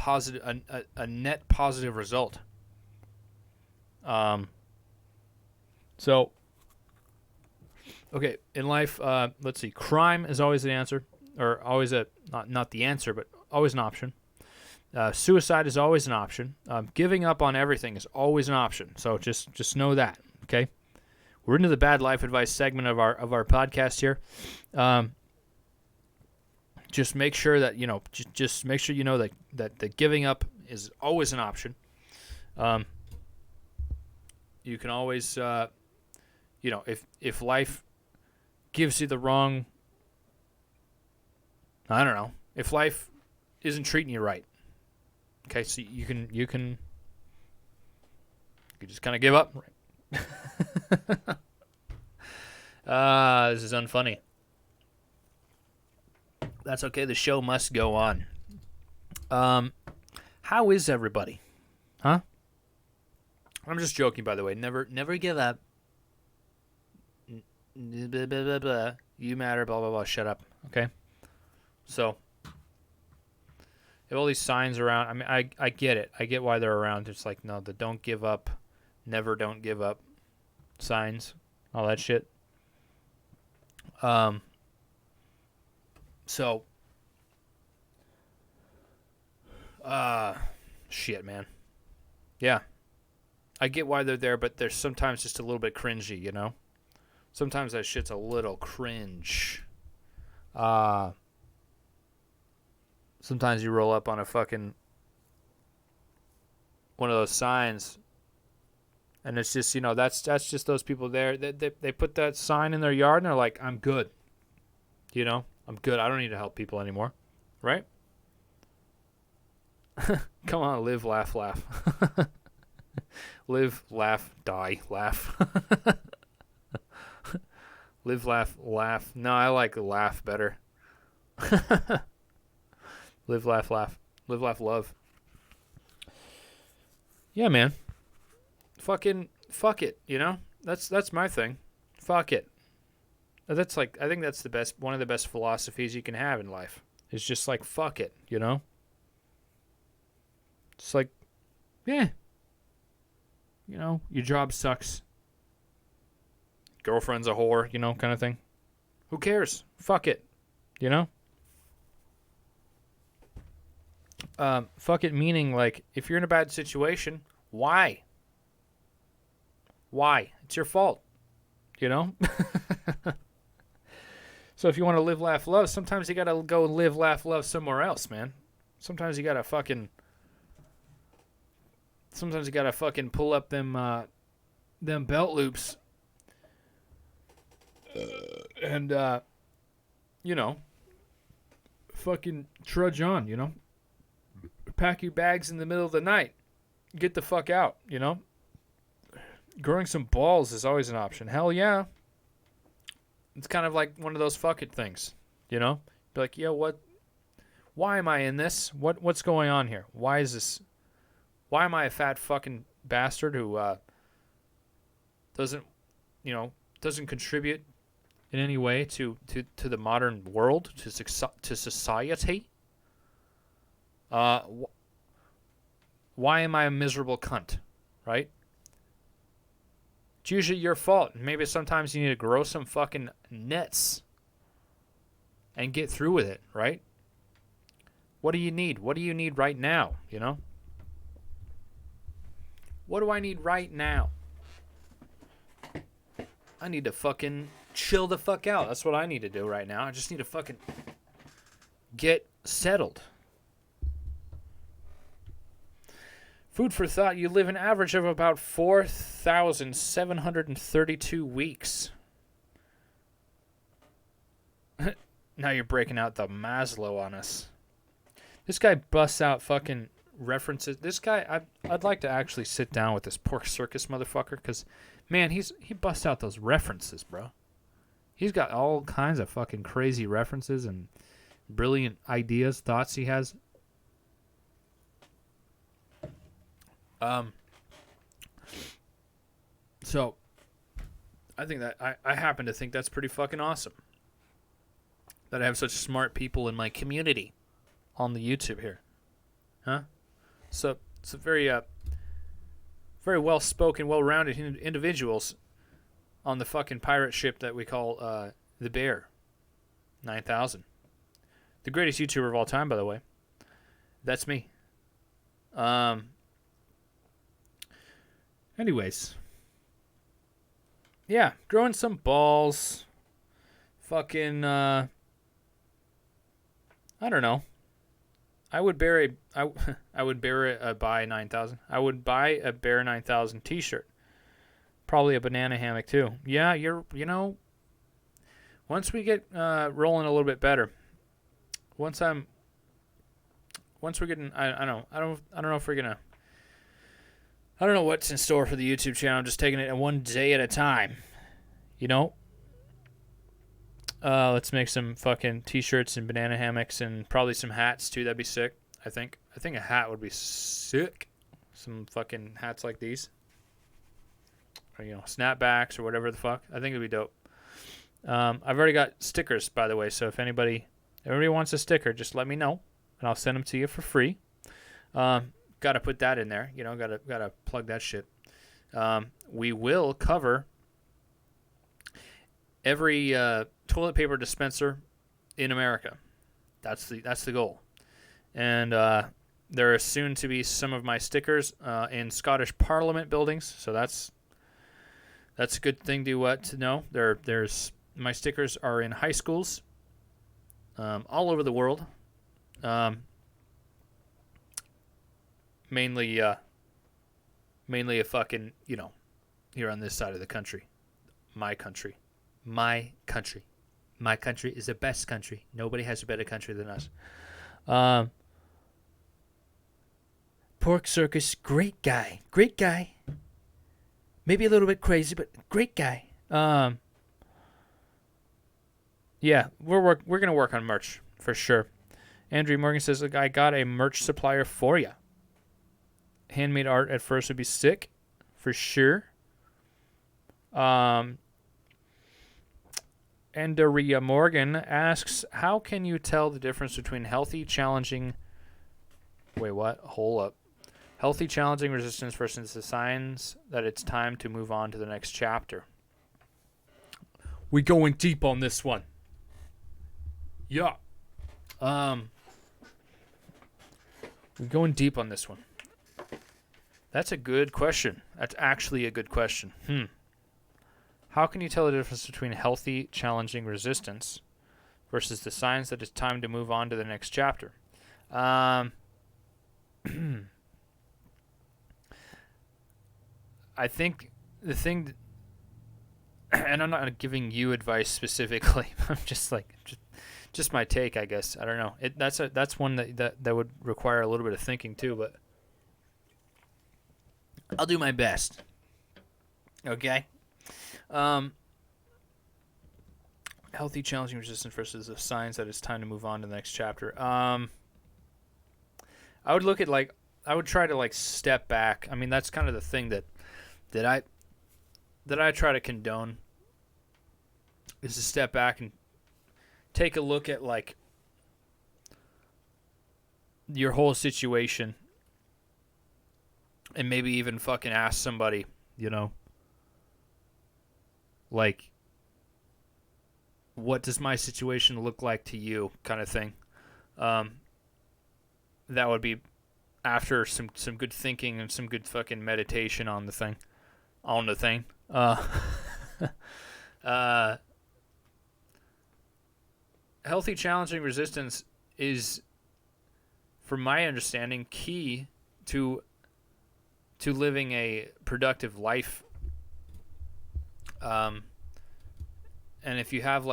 A: net positive result. So, okay, in life, let's see. Crime is always the answer, or always not the answer, but always an option. Suicide is always an option. Giving up on everything is always an option. So just know that. Okay, we're into the bad life advice segment of our podcast here. Just make sure that just make sure you know that giving up is always an option. You can always if life gives you the wrong, I don't know, if life isn't treating you right, okay, so you can just kind of give up. This is unfunny. That's okay. The show must go on. How is everybody? Huh? I'm just joking, by the way. Never give up. Blah, blah, blah, blah. You matter, blah, blah, blah. Shut up. Okay? So, if all these signs around, I mean, I get it. I get why they're around. It's like, no, the don't give up, never don't give up signs, all that shit. So, shit, man. Yeah. I get why they're there, but they're sometimes just a little bit cringy, Sometimes that shit's a little cringe. Sometimes you roll up on a fucking one of those signs, and it's just, that's just those people there. They put that sign in their yard, and they're like, I'm good. I'm good. I don't need to help people anymore. Right? Come on, live, laugh, laugh. Live, laugh, die, laugh. Live, laugh, laugh. No, I like laugh better. Live, laugh, laugh. Live, laugh, love. Yeah, man. Fucking fuck it, That's my thing. Fuck it. That's like, I think that's one of the best philosophies you can have in life. It's just like, fuck it, It's like, yeah. Your job sucks. Girlfriend's a whore, kind of thing. Who cares? Fuck it. Fuck it meaning, like, if you're in a bad situation, why? Why? It's your fault. So if you want to live, laugh, love, sometimes you got to go live, laugh, love somewhere else, man. Sometimes you gotta fucking pull up them belt loops and fucking trudge on, pack your bags in the middle of the night, get the fuck out, growing some balls is always an option. Hell yeah. It's kind of like one of those fuck it things, be like, why am I in this? What's going on here? Why am I a fat fucking bastard who doesn't contribute in any way to the modern world, to society? Why am I a miserable cunt, right? It's usually your fault. Maybe sometimes you need to grow some fucking nuts and get through with it, right? What do you need? What do you need right now, What do I need right now? I need to fucking chill the fuck out. That's what I need to do right now. I just need to fucking get settled. Food for thought. You live an average of about 4,732 weeks. Now you're breaking out the Maslow on us. This guy busts out fucking references. This guy, I'd like to actually sit down with this Pork Circus motherfucker, because, man, he busts out those references, bro. He's got all kinds of fucking crazy references and brilliant ideas, thoughts he has. So, I think that, I happen to think that's pretty fucking awesome. That I have such smart people in my community on the YouTube here. Huh? So, it's a very well-spoken, well-rounded individuals on the fucking pirate ship that we call TheBear 9000. The greatest YouTuber of all time, by the way. That's me. Anyways. Yeah, growing some balls. Fucking, I don't know. I would buy a 9000. I would buy a Bear 9000 t-shirt. Probably a banana hammock too. Yeah, once we get rolling a little bit better. Once we're getting, I don't know if we're gonna, I don't know what's in store for the YouTube channel. I'm just taking it one day at a time. Let's make some fucking t-shirts and banana hammocks and probably some hats too. That'd be sick. I think a hat would be sick. Some fucking hats like these. Or, snapbacks or whatever the fuck. I think it'd be dope. I've already got stickers, by the way. So if everybody wants a sticker, just let me know and I'll send them to you for free. Got to put that in there. Got to plug that shit. We will cover every toilet paper dispenser in America. That's the goal. And there are soon to be some of my stickers in Scottish Parliament buildings. So that's a good thing to know. There's my stickers are in high schools all over the world. Mainly a fucking, here on this side of the country. My country. My country. My country is the best country. Nobody has a better country than us. Pork Circus, great guy. Great guy. Maybe a little bit crazy, but great guy. Yeah, we're gonna work on merch for sure. Andrew Morgan says, "Look, I got a merch supplier for you. Handmade art at first would be sick, for sure." Andaria Morgan asks, "How can you tell the difference between healthy, challenging?" Wait, what? Hold up. Healthy, challenging resistance versus the signs that it's time to move on to the next chapter. We going deep on this one. Yeah. We're going deep on this one. That's a good question. That's actually a good question. How can you tell the difference between healthy, challenging resistance versus the signs that it's time to move on to the next chapter? Um, I think the thing, and I'm not giving you advice specifically. I'm just like just my take, I guess. I don't know. That's one that would require a little bit of thinking too, but I'll do my best. Okay. Um, healthy, challenging resistance versus the signs that it's time to move on to the next chapter. I would look at I would try to step back. I mean, that's kind of the thing that I try to condone is to step back and take a look at your whole situation and maybe even fucking ask somebody, like, what does my situation look like to you, kind of thing. That would be after some good thinking and some good fucking meditation on the thing. Uh, healthy, challenging resistance is, from my understanding, key to living a productive life. And if you have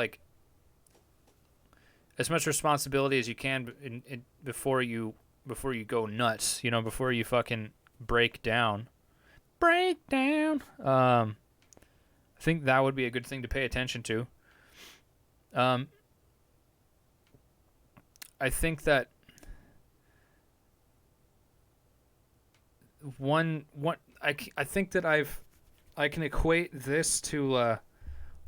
A: as much responsibility as you can before you go nuts, before you fucking break down. I think that would be a good thing to pay attention to. I think that I think that I can equate this to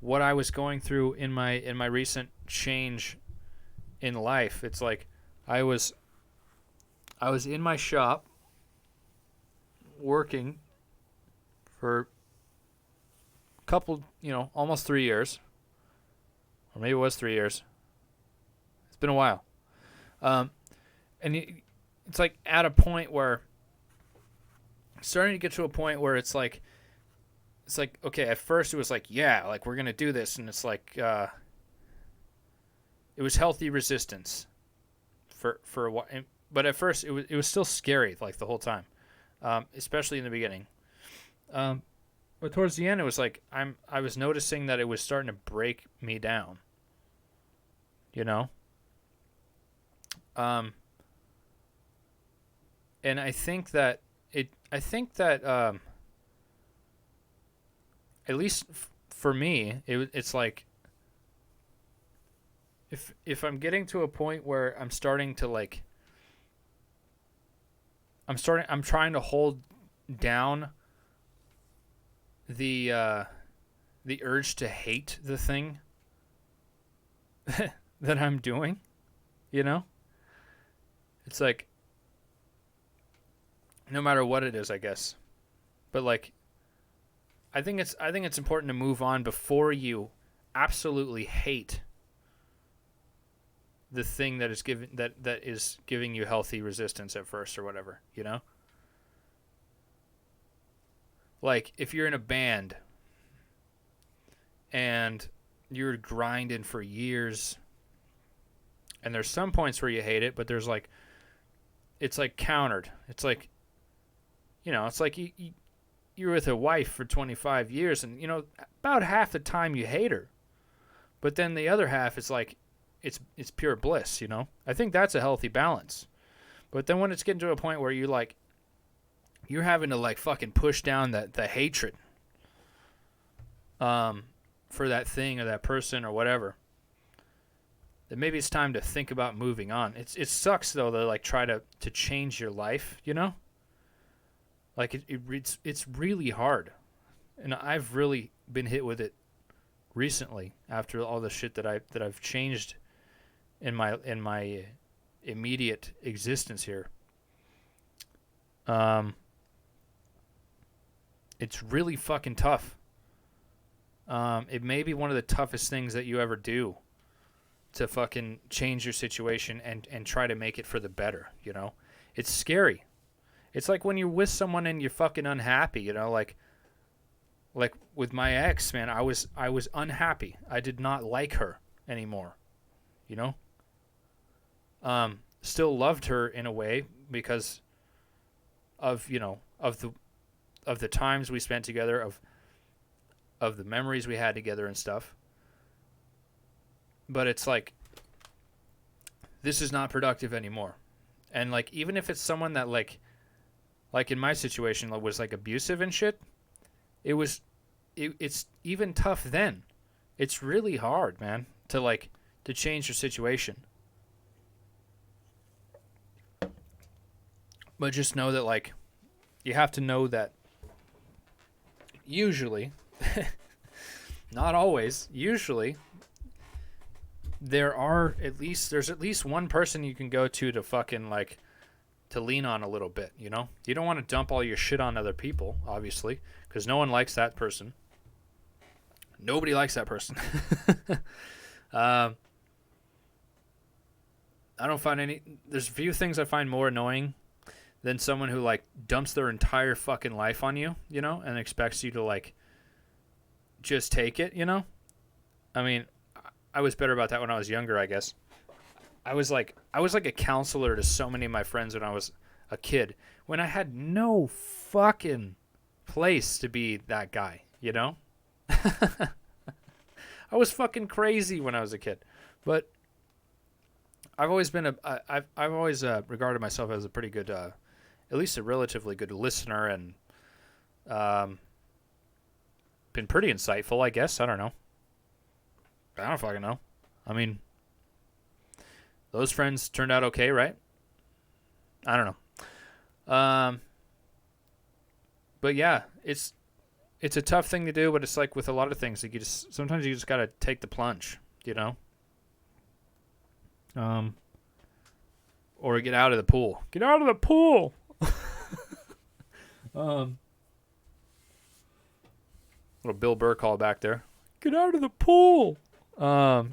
A: what I was going through in my recent change in life. It's like I was in my shop working for a couple, almost 3 years, or maybe it was 3 years. It's been a while. And it's like at a point where, starting to get to a point where it's like, okay, at first it was like, yeah, like we're going to do this. And it's like, it was healthy resistance for a while. But at first it was still scary, like the whole time, especially in the beginning. But towards the end, it was like, I was noticing that it was starting to break me down, and I think that at least for me, it's like, if I'm getting to a point where I'm starting to I'm trying to hold down the urge to hate the thing that I'm doing, It's like, no matter what it is, I guess. But I think it's important to move on before you absolutely hate the thing that is giving you healthy resistance at first or whatever, Like if you're in a band and you're grinding for years, and there's some points where you hate it, but there's it's countered. It's like, it's like you're with a wife for 25 years and, about half the time you hate her. But then the other half is like, it's pure bliss, I think that's a healthy balance. But then when it's getting to a point where you're having to fucking push down the hatred for that thing or that person or whatever, then maybe it's time to think about moving on. It sucks though to try to change your life, it's really hard. And I've really been hit with it recently after all the shit that I've changed in my immediate existence here. It's really fucking tough. It may be one of the toughest things that you ever do to fucking change your situation and try to make it for the better, It's scary. It's like when you're with someone and you're fucking unhappy, like with my ex, man, I was unhappy. I did not like her anymore, still loved her in a way because of, you know, of the times we spent together, of the memories we had together and stuff. But it's like, this is not productive anymore. And like, even if it's someone that like in my situation was like abusive and shit, it's even tough then. It's really hard, man, to change your situation. But just know that, like, you have to know that usually, not always, usually, there's at least one person you can go to fucking, like, to lean on a little bit, you know? You don't want to dump all your shit on other people, obviously, because no one likes that person. Nobody likes that person. I don't find there's a few things I find more annoying than someone who, like, dumps their entire fucking life on you, you know, and expects you to, like, just take it, you know? I mean, I was better about that when I was younger, I guess. I was like a counselor to so many of my friends when I was a kid, when I had no fucking place to be that guy, you know? I was fucking crazy when I was a kid. But I've always been I've always regarded myself as a pretty good, at least a relatively good listener, and been pretty insightful, I guess. I don't know. I don't fucking know. I mean, those friends turned out okay, right? I don't know. But yeah, it's a tough thing to do, but it's like with a lot of things, like sometimes you just gotta take the plunge, you know? Or get out of the pool. Get out of the pool. Little Bill Burr call back there. Get out of the pool. But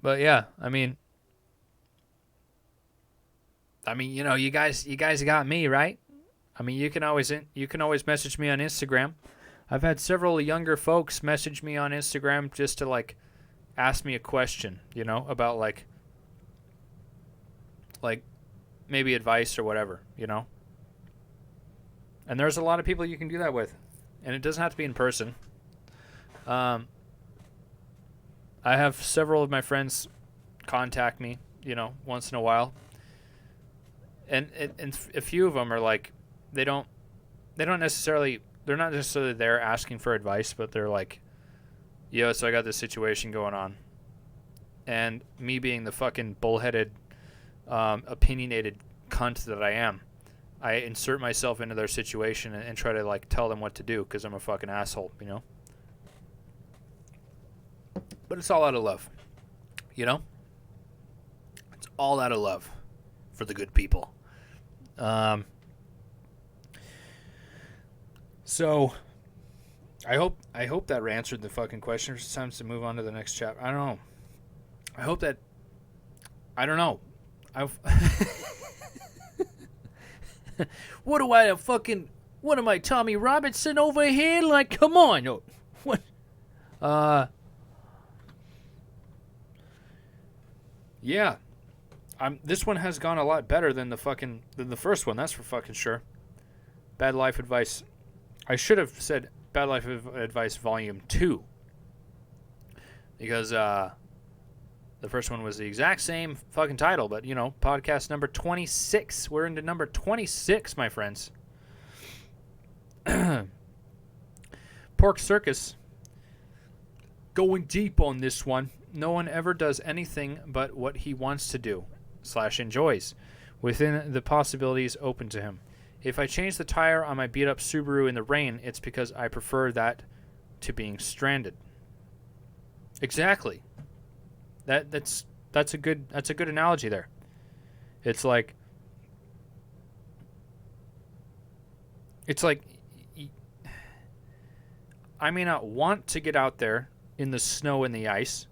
A: yeah, I mean, you know, you guys got me, right? I mean, you can always message me on Instagram. I've had several younger folks message me on Instagram just to, like, ask me a question, you know, about like maybe advice or whatever, you know. And there's a lot of people you can do that with, and it doesn't have to be in person. I have several of my friends contact me, you know, once in a while, and a few of them are like, they're not necessarily there asking for advice, but they're like, yo, so I got this situation going on. And me being the fucking bullheaded, opinionated cunt that I am, I insert myself into their situation and try to, like, tell them what to do because I'm a fucking asshole, you know? But it's all out of love, you know? It's all out of love for the good people. So I hope that answered the fucking question. It's time to move on to the next chapter. I don't know. I hope that. I don't know. What am I, Tommy Robinson over here? Like, come on. What? Yeah. This one has gone a lot better than the first one. That's for fucking sure. Bad Life Advice. I should have said Bad Life Advice Volume 2. Because, the first one was the exact same fucking title, but, you know, podcast number 26. We're into number 26, my friends. Pork Circus. Going deep on this one. No one ever does anything but what he wants to do / enjoys within the possibilities open to him. If I change the tire on my beat-up Subaru in the rain, it's because I prefer that to being stranded. Exactly. That's a good analogy there. It's like I may not want to get out there in the snow and the ice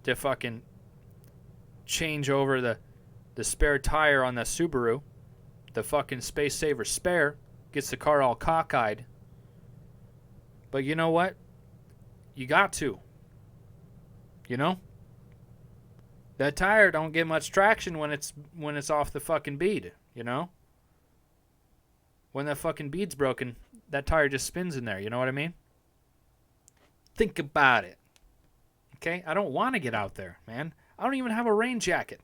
A: to fucking change over the spare tire on the Subaru. The fucking Space Saver Spare gets the car all cockeyed. But you know what? You got to. You know? That tire don't get much traction when it's off the fucking bead, you know? When that fucking bead's broken, that tire just spins in there, you know what I mean? Think about it. Okay? I don't want to get out there, man. I don't even have a rain jacket.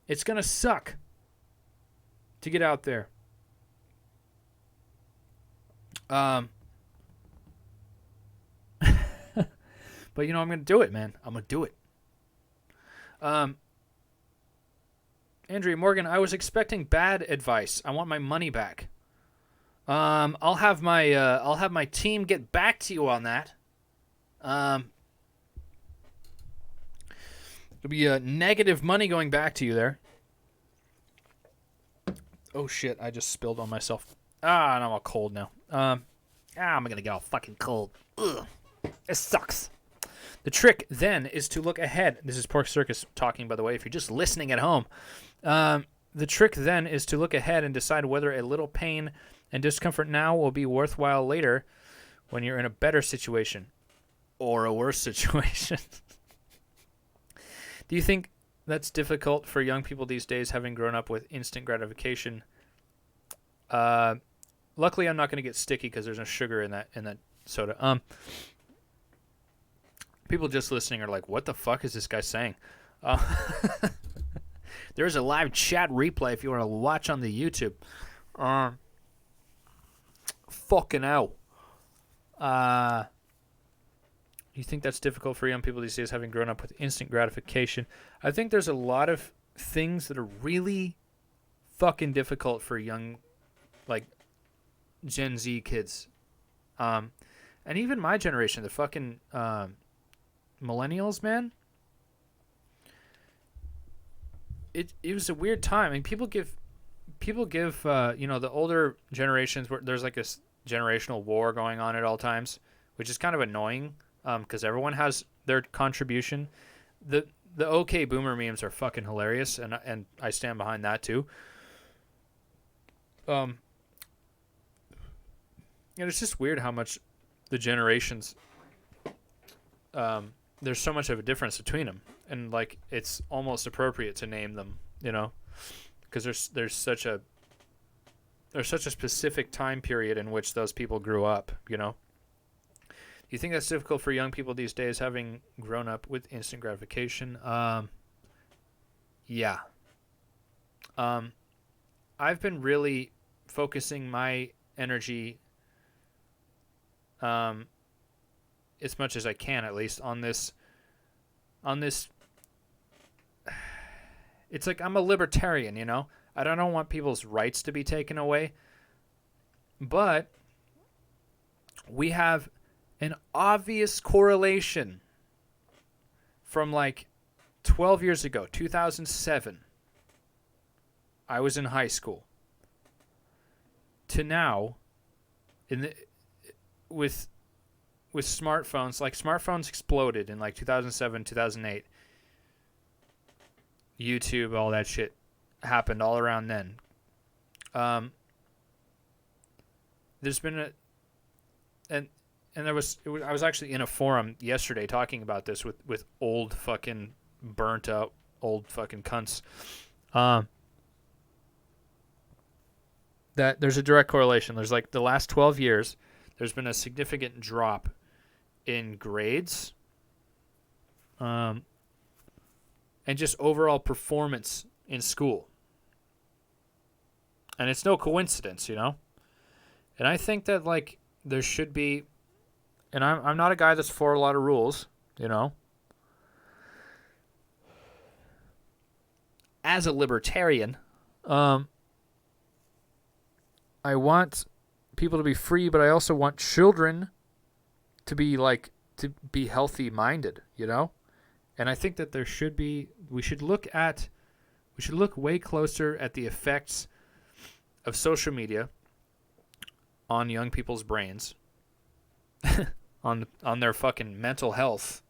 A: It's going to suck to get out there. But, you know, I'm going to do it, man. I'm going to do it. Andrea Morgan, I was expecting bad advice. I want my money back. I'll have my team get back to you on that. There'll be negative money going back to you there. Oh shit! I just spilled on myself. I'm all cold now. I'm gonna get all fucking cold. Ugh. It sucks. The trick then is to look ahead. This is Pork Circus talking, by the way, if you're just listening at home. The trick then is to look ahead and decide whether a little pain and discomfort now will be worthwhile later when you're in a better situation or a worse situation. Do you think that's difficult for young people these days, having grown up with instant gratification? Luckily, I'm not going to get sticky because there's no sugar in that soda. People just listening are like, what the fuck is this guy saying? There's a live chat replay if you want to watch on the YouTube. Fucking hell. You think that's difficult for young people these days, having grown up with instant gratification? I think there's a lot of things that are really fucking difficult for young, like, Gen Z kids. And even my generation, the fucking millennials, man. It was a weird time. I mean, people give the older generations, where there's like a generational war going on at all times, which is kind of annoying because everyone has their contribution. The OK Boomer memes are fucking hilarious, and I stand behind that too. And it's just weird how much the generations, there's so much of a difference between them, and like it's almost appropriate to name them, you know, because there's such a specific time period in which those people grew up, you know. Do you think that's difficult for young people these days, having grown up with instant gratification? Yeah. I've been really focusing my energy, as much as I can, at least, on this. It's like I'm a libertarian, you know. I don't want people's rights to be taken away, but we have an obvious correlation from like 12 years ago, 2007. I was in high school, to now, with smartphones. Like, smartphones exploded in like 2007, 2008. YouTube, all that shit happened all around then. There's been I was actually in a forum yesterday talking about this with old fucking burnt out old fucking cunts. That there's a direct correlation. There's like the last 12 years, there's been a significant drop in grades, and just overall performance in school. And it's no coincidence, you know? And I think that, like, there should be, and I'm not a guy that's for a lot of rules, you know? As a libertarian, I want people to be free, but I also want children to be healthy minded, you know? And I think that we should look way closer at the effects of social media on young people's brains, on their fucking mental health.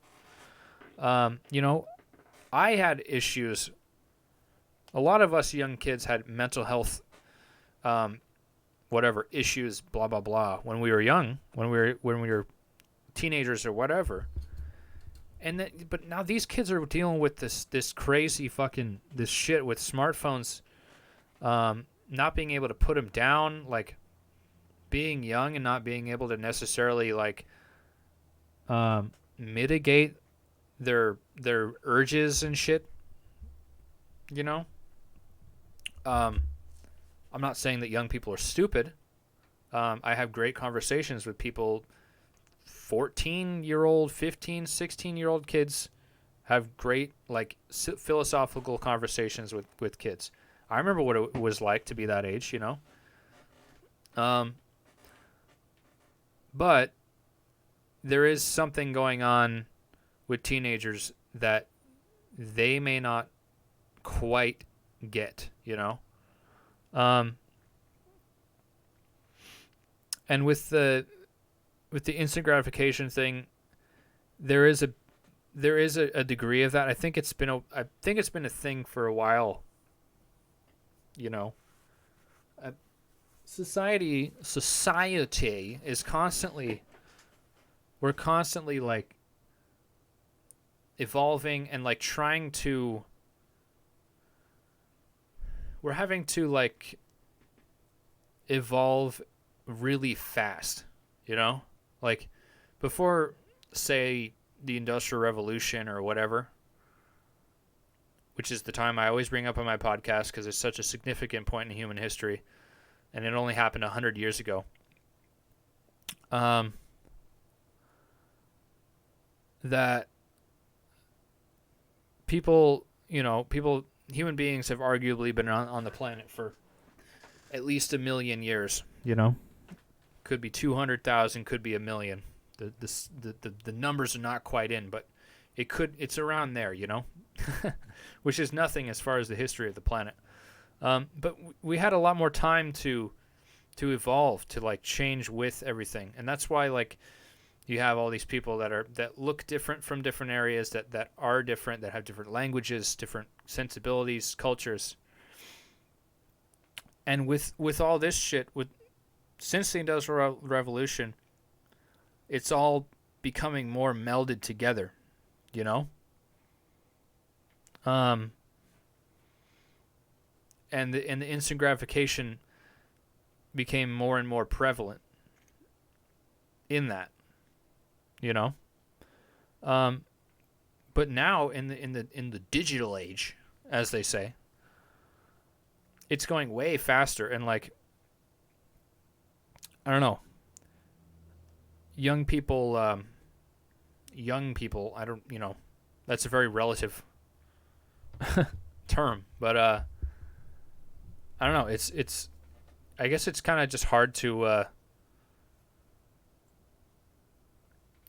A: You know, I had issues. A lot of us young kids had mental health, whatever issues, blah blah blah, when we were young, when we were teenagers or whatever. And then, but now these kids are dealing with this crazy fucking this shit with smartphones, not being able to put them down, like being young and not being able to necessarily like mitigate their urges and shit. You know, I'm not saying that young people are stupid. I have great conversations with people. 14-year-old, 15, 16-year-old kids have great like philosophical conversations with kids. I remember what it was like to be that age, you know. But there is something going on with teenagers that they may not quite get, you know. And with the instant gratification thing, there is a degree of that. I think it's been a thing for a while. You know, society is we're constantly like evolving and like we're having to like evolve really fast, you know? Like, before, say, the Industrial Revolution or whatever, which is the time I always bring up on my podcast because it's such a significant point in human history, and it only happened 100 years ago. That human beings have arguably been on the planet for at least 1 million years, you know? Could be 200,000, could be 1 million. The numbers are not quite in, but it's around there, you know, which is nothing as far as the history of the planet. But we had a lot more time to evolve, to like change with everything, and that's why like you have all these people that look different from different areas, that are different, that have different languages, different sensibilities, cultures, and with all this shit since the Industrial Revolution, it's all becoming more melded together, you know? And the instant gratification became more and more prevalent in that, you know? But now in the digital age, as they say, it's going way faster, and like, I don't know. Young people, I don't, you know, that's a very relative term, but I don't know. It's I guess it's kind of just hard to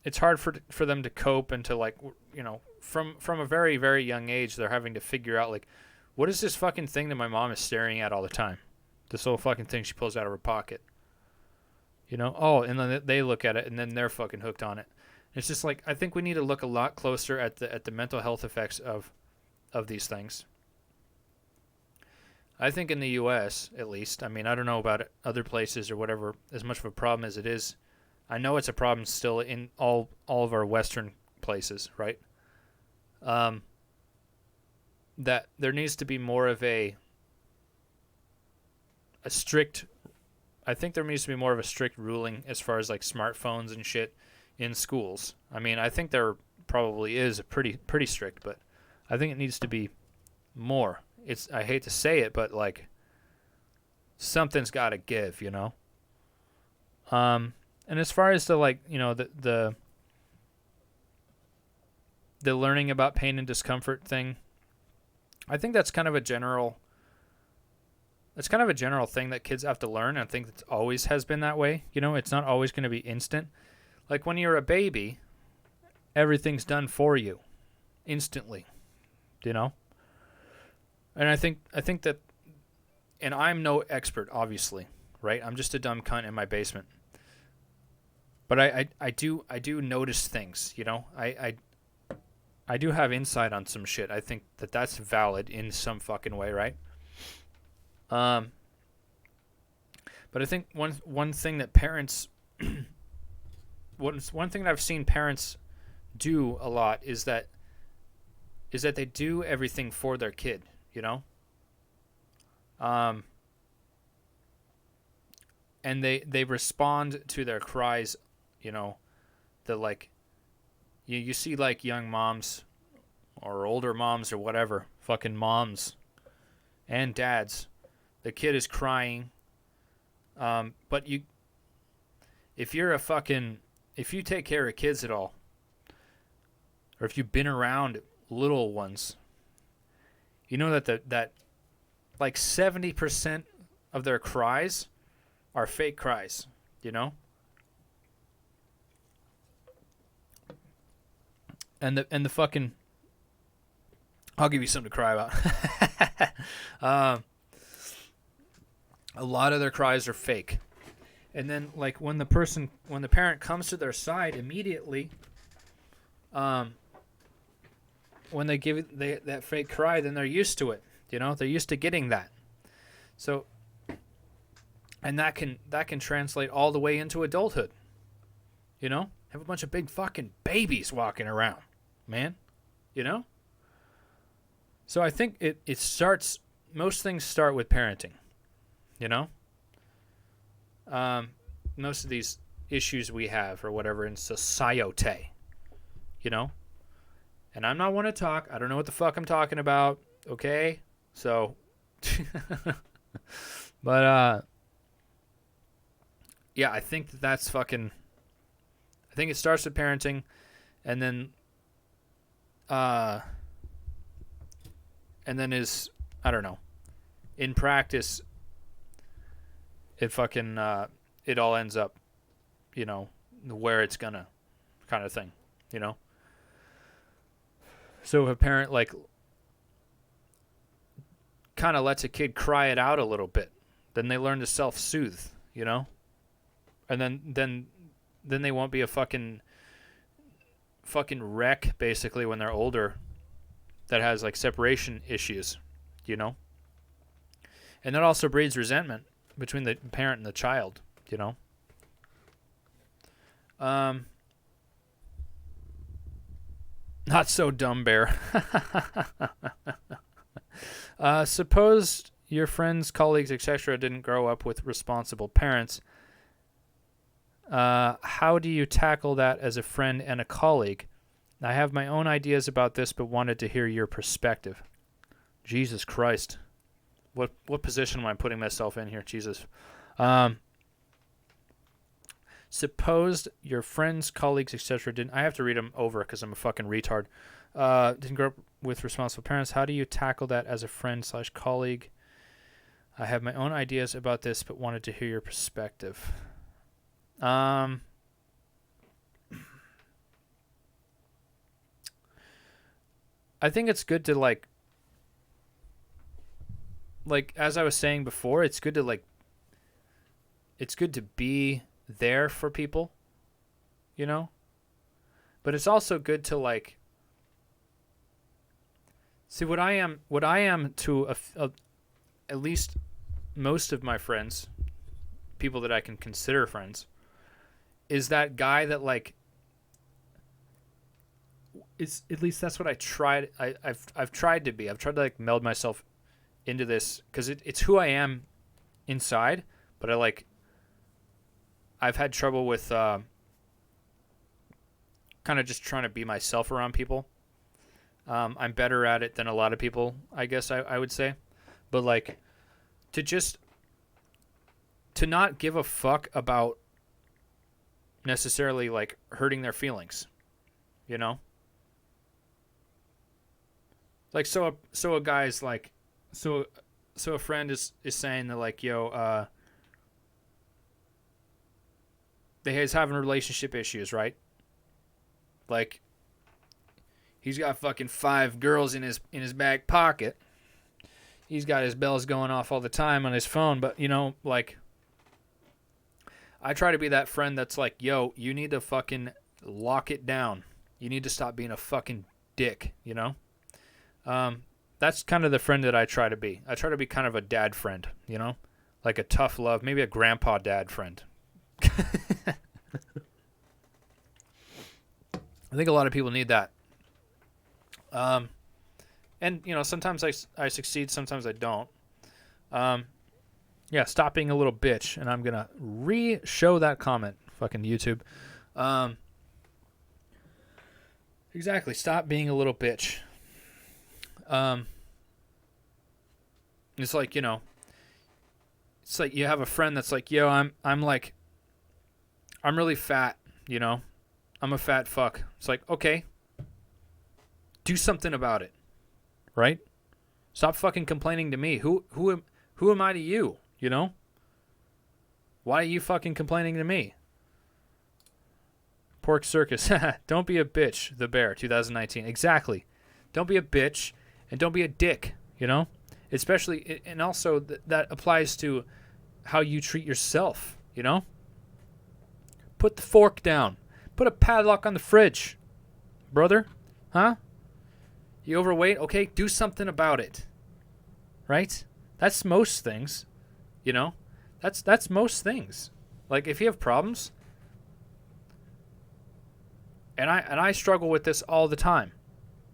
A: it's hard for them to cope and to like, you know, from a very, very young age, they're having to figure out like, what is this fucking thing that my mom is staring at all the time? This little fucking thing she pulls out of her pocket. You know? Oh, and then they look at it, and then they're fucking hooked on it. It's just like, I think we need to look a lot closer at the mental health effects of these things. I think in the U.S., at least, I mean, I don't know about other places or whatever, as much of a problem as it is. I know it's a problem still in all of our Western places, right? That there needs to be more of a strict, I think there needs to be more of a strict ruling as far as like smartphones and shit in schools. I mean, I think there probably is a pretty strict, but I think it needs to be more. I hate to say it, but like something's got to give, you know. And as far as the like, you know, the learning about pain and discomfort thing, I think that's kind of a general thing that kids have to learn. I think it always has been that way. You know, it's not always going to be instant. Like when you're a baby, everything's done for you instantly, you know? And I think that, and I'm no expert, obviously, right? I'm just a dumb cunt in my basement. But I do notice things, you know? I do have insight on some shit. I think that that's valid in some fucking way, right? But I think one thing that parents one thing that I've seen parents do a lot is that they do everything for their kid, you know? And they respond to their cries, you know, the like you see like young moms or older moms or whatever, fucking moms and dads. The kid is crying. But if you take care of kids at all, or if you've been around little ones, you know that like 70% of their cries are fake cries, you know? And the fucking, I'll give you something to cry about. A lot of their cries are fake. And then like when the parent comes to their side immediately, when they give that fake cry, then they're used to it. You know, they're used to getting that. So, and that can translate all the way into adulthood. You know, have a bunch of big fucking babies walking around, man. You know. So I think it starts. Most things start with parenting. You know. Most of these issues we have or whatever in society. You know. And I'm not one to talk. I don't know what the fuck I'm talking about. Okay? So, but, yeah, I think that's fucking, I think it starts with parenting and then is, I don't know, in practice, it fucking, it all ends up, you know, where it's gonna kind of thing, you know? So if a parent like kind of lets a kid cry it out a little bit, then they learn to self-soothe, you know? And then they won't be a fucking wreck basically when they're older that has like separation issues, you know? And that also breeds resentment between the parent and the child, you know? Not so dumb, Bear. Suppose your friends, colleagues, etc. didn't grow up with responsible parents. How do you tackle that as a friend and a colleague? I have my own ideas about this, but wanted to hear your perspective. Jesus Christ. What position am I putting myself in here? Jesus. Suppose your friends, colleagues, etc. didn't... I have to read them over because I'm a fucking retard. Didn't grow up with responsible parents. How do you tackle that as a friend/colleague? I have my own ideas about this, but wanted to hear your perspective. I think it's good to like as I was saying before, it's good to be there for people, you know? But it's also good to like see what I am to at least most of my friends, people that I can consider friends, is that guy that like it's at least that's what I tried. I've tried to be. I've tried to like meld myself into this because it's who I am inside, but I've had trouble with kind of just trying to be myself around people. I'm better at it than a lot of people, I guess I would say. But like to not give a fuck about necessarily like hurting their feelings, you know? Like so a guy's like so a friend is saying that like, yo, he's having relationship issues, right? Like he's got fucking 5 girls in his back pocket. He's got his bells going off all the time on his phone, but you know, like I try to be that friend that's like, yo, you need to fucking lock it down. You need to stop being a fucking dick, you know? That's kind of the friend that I try to be. I try to be kind of a dad friend, you know? Like a tough love, maybe a grandpa dad friend. I think a lot of people need that. And you know, sometimes I succeed, sometimes I don't. Yeah, stop being a little bitch, and I'm gonna re-show that comment. Fucking YouTube. Exactly. Stop being a little bitch. It's like, you know, it's like you have a friend that's like, yo, I'm really fat, you know, I'm a fat fuck. It's like, okay, do something about it, right? Stop fucking complaining to me. Who am I to you? You know? Why are you fucking complaining to me? Pork Circus. Don't be a bitch. TheBear, 2019. Exactly. Don't be a bitch and don't be a dick, you know? Especially, and also that applies to how you treat yourself, you know? Put the fork down. Put a padlock on the fridge. Brother? Huh? You overweight? Okay, do something about it. Right? That's most things, you know? That's most things. Like, if you have problems, and I struggle with this all the time.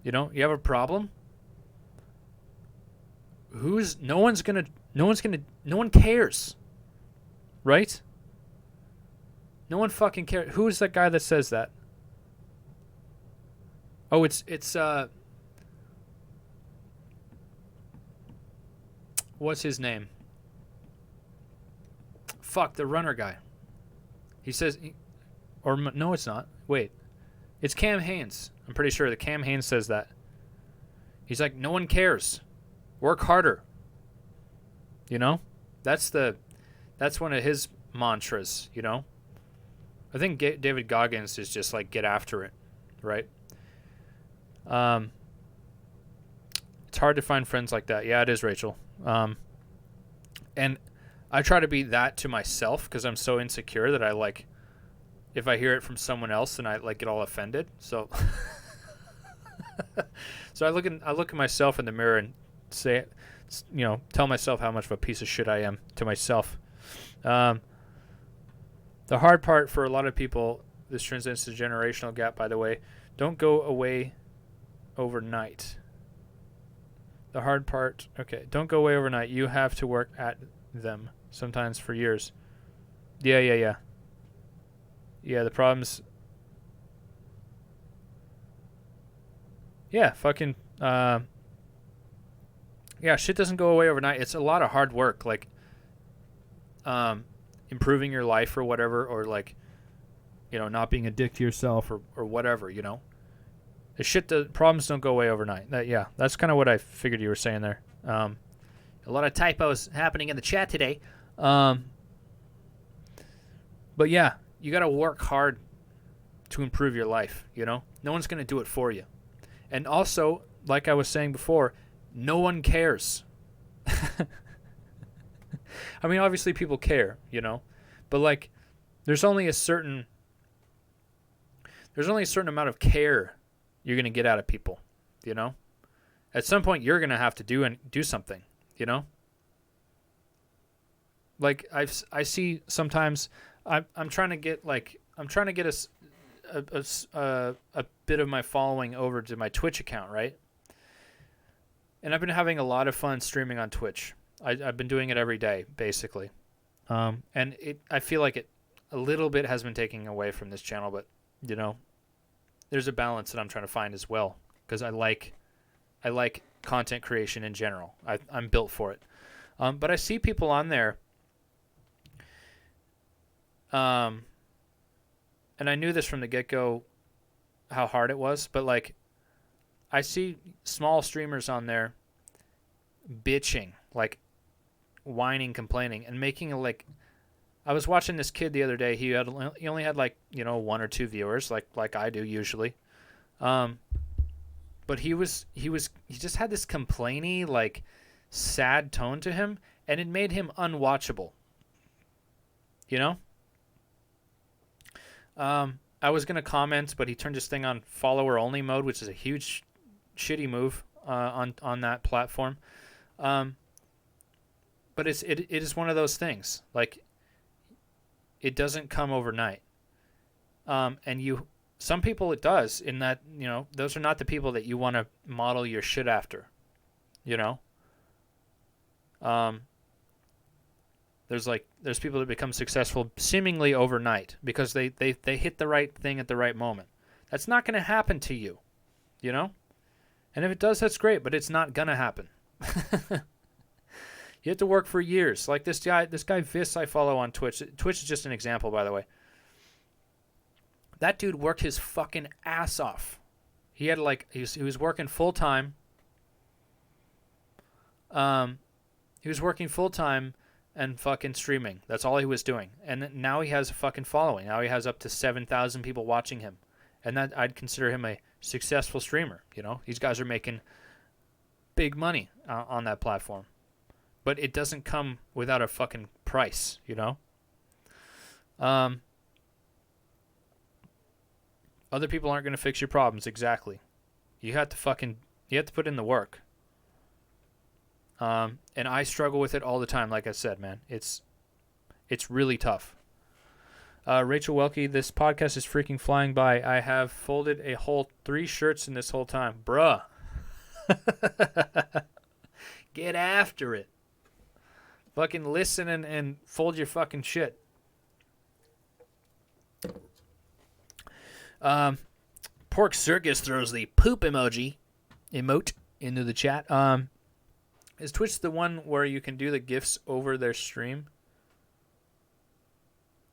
A: You know, you have a problem. No one cares. Right? No one fucking cares. Who is that guy that says that? Oh, it's what's his name? Fuck, the runner guy. He says, no, it's not. Wait. It's Cam Hanes. I'm pretty sure that Cam Hanes says that. He's like, no one cares. Work harder. You know? That's one of his mantras, you know? I think David Goggins is just like, get after it, right? It's hard to find friends like that. Yeah, it is, Rachel. And I try to be that to myself because I'm so insecure that I like, if I hear it from someone else, then I like get all offended. So, so I look at myself in the mirror and say, you know, tell myself how much of a piece of shit I am to myself. The hard part for a lot of people, this transcends to generational gap, by the way. Don't go away overnight. The hard part, okay, don't go away overnight. You have to work at them, sometimes for years. Yeah, the problems. Yeah, fucking, yeah, shit doesn't go away overnight. It's a lot of hard work, like, improving your life or whatever, or like, you know, not being a dick to yourself or whatever, you know. The problems don't go away overnight. That's kind of what I figured you were saying there. A lot of typos happening in the chat today. But yeah, you got to work hard to improve your life, you know? No one's going to do it for you. And also, like I was saying before, no one cares. I mean, obviously people care, you know? But like there's only a certain amount of care you're going to get out of people, you know? At some point you're going to have to do something, you know? Like I see sometimes I'm trying to get a bit of my following over to my Twitch account, right? And I've been having a lot of fun streaming on Twitch. I've been doing it every day, basically. And I feel like it a little bit has been taking away from this channel, but you know, there's a balance that I'm trying to find as well, because I like content creation in general. I'm built for it. But I see people on there, and I knew this from the get-go how hard it was, but like I see small streamers on there bitching, like whining, complaining, and making like, I was watching this kid the other day. He only had like, you know, 1 or 2 viewers, like I do usually. But he just had this complainy, like sad tone to him, and it made him unwatchable. You know? I was gonna comment, but he turned his thing on follower only mode, which is a huge shitty move on that platform. But it is one of those things. Like, it doesn't come overnight. And some people it does, in that, you know, those are not the people that you want to model your shit after, you know? There's people that become successful seemingly overnight because they hit the right thing at the right moment. That's not going to happen to you, you know? And if it does, that's great, but it's not going to happen. You have to work for years. Like this guy Viss I follow on Twitch. Twitch is just an example, by the way. That dude worked his fucking ass off. He had he was working full time. He was working full time and fucking streaming. That's all he was doing. And now he has a fucking following. Now he has up to 7,000 people watching him. And that, I'd consider him a successful streamer, you know? These guys are making big money on that platform. But it doesn't come without a fucking price, you know? Other people aren't going to fix your problems, exactly. You have to put in the work. And I struggle with it all the time, like I said, man. It's really tough. Rachel Welke, this podcast is freaking flying by. I have folded a whole 3 shirts in this whole time. Bruh. Get after it. Fucking listen and fold your fucking shit. Pork Circus throws the poop emote into the chat. Is Twitch the one where you can do the GIFs over their stream?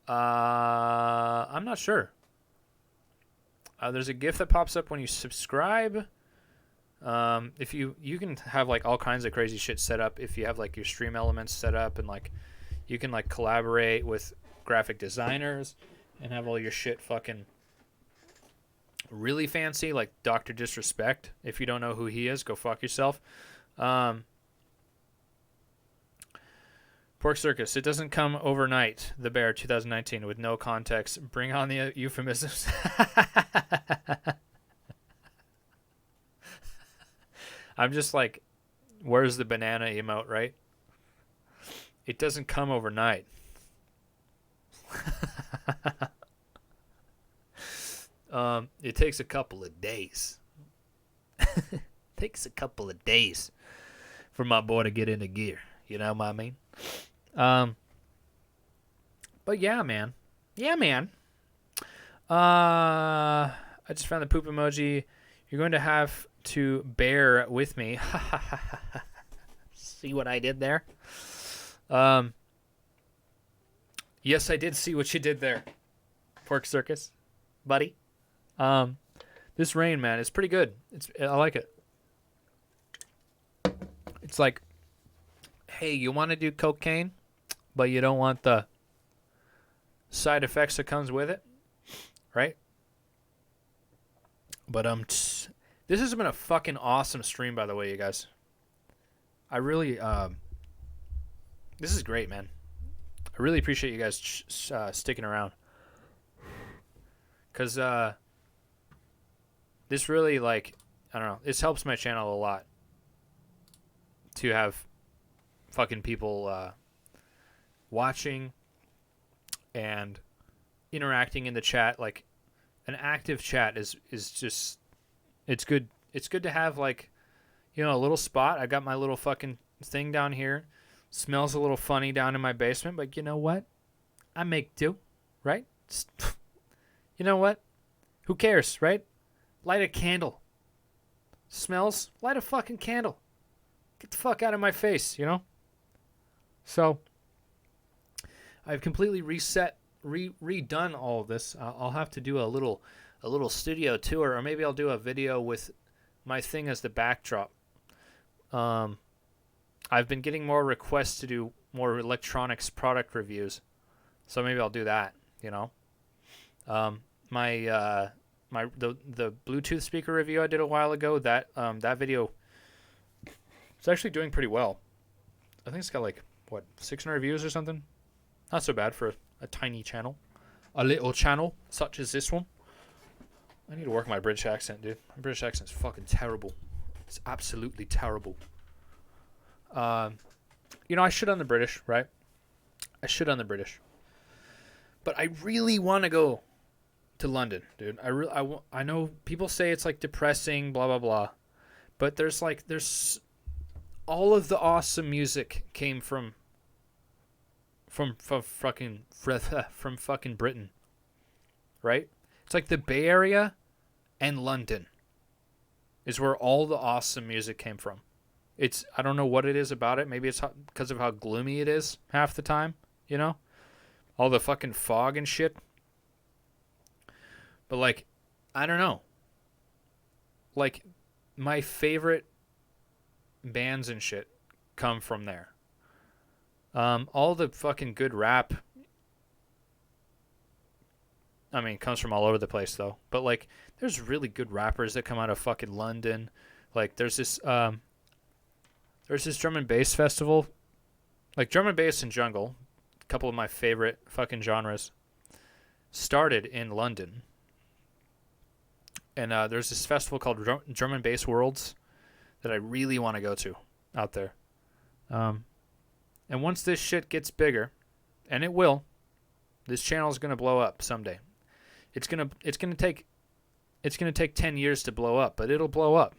A: I'm not sure. There's a GIF that pops up when you subscribe. If you can have like all kinds of crazy shit set up if you have like your stream elements set up, and like you can like collaborate with graphic designers and have all your shit fucking really fancy, like Dr. Disrespect. If you don't know who he is, go fuck yourself. Pork Circus. It doesn't come overnight. TheBear 2019 with no context. Bring on the euphemisms. I'm just like, where's the banana emote, right? It doesn't come overnight. It takes a couple of days. Takes a couple of days for my boy to get into gear. You know what I mean? But yeah, man. I just found the poop emoji. You're going to have to bear with me. See what I did there? Yes, I did see what you did there. Pork Circus, buddy. This rain, man, is pretty good. I like it. It's like, hey, you want to do cocaine, but you don't want the side effects that comes with it, right? But this has been a fucking awesome stream, by the way, you guys. I really this is great, man. I really appreciate you guys sticking around, cause this really, like, I don't know, this helps my channel a lot to have fucking people watching and interacting in the chat. Like, an active chat is just, it's good. It's good to have, like, you know, a little spot. I got my little fucking thing down here. Smells a little funny down in my basement, but you know what? I make do, right? Just, you know what? Who cares, right? Light a candle. Smells? Light a fucking candle. Get the fuck out of my face, you know? So, I've completely redone all of this. I'll have to do a little studio tour, or maybe I'll do a video with my thing as the backdrop. I've been getting more requests to do more electronics product reviews, so maybe I'll do that, you know? The Bluetooth speaker review I did a while ago, that video, it's actually doing pretty well. I think it's got like, what, 600 views or something? Not so bad for a tiny channel. A little channel, such as this one. I need to work my British accent, dude. My British accent's fucking terrible. It's absolutely terrible. You know, I shit on the British, right? I shit on the British. But I really want to go to London, dude. I know people say it's like depressing, blah blah blah, but there's all of the awesome music came from fucking from fucking Britain, right? It's like the Bay Area and London is where all the awesome music came from. I don't know what it is about it. Maybe it's because of how gloomy it is half the time, you know? All the fucking fog and shit. But like, I don't know. Like, my favorite bands and shit come from there. All the fucking good rap, I mean, comes from all over the place though. But like, there's really good rappers that come out of fucking London. Like, there's this drum and bass festival, like drum and bass and jungle, a couple of my favorite fucking genres, started in London. And there's this festival called Drum and Bass Worlds that I really want to go to out there. And once this shit gets bigger, and it will, this channel is gonna blow up someday. It's gonna take 10 years to blow up, but it'll blow up.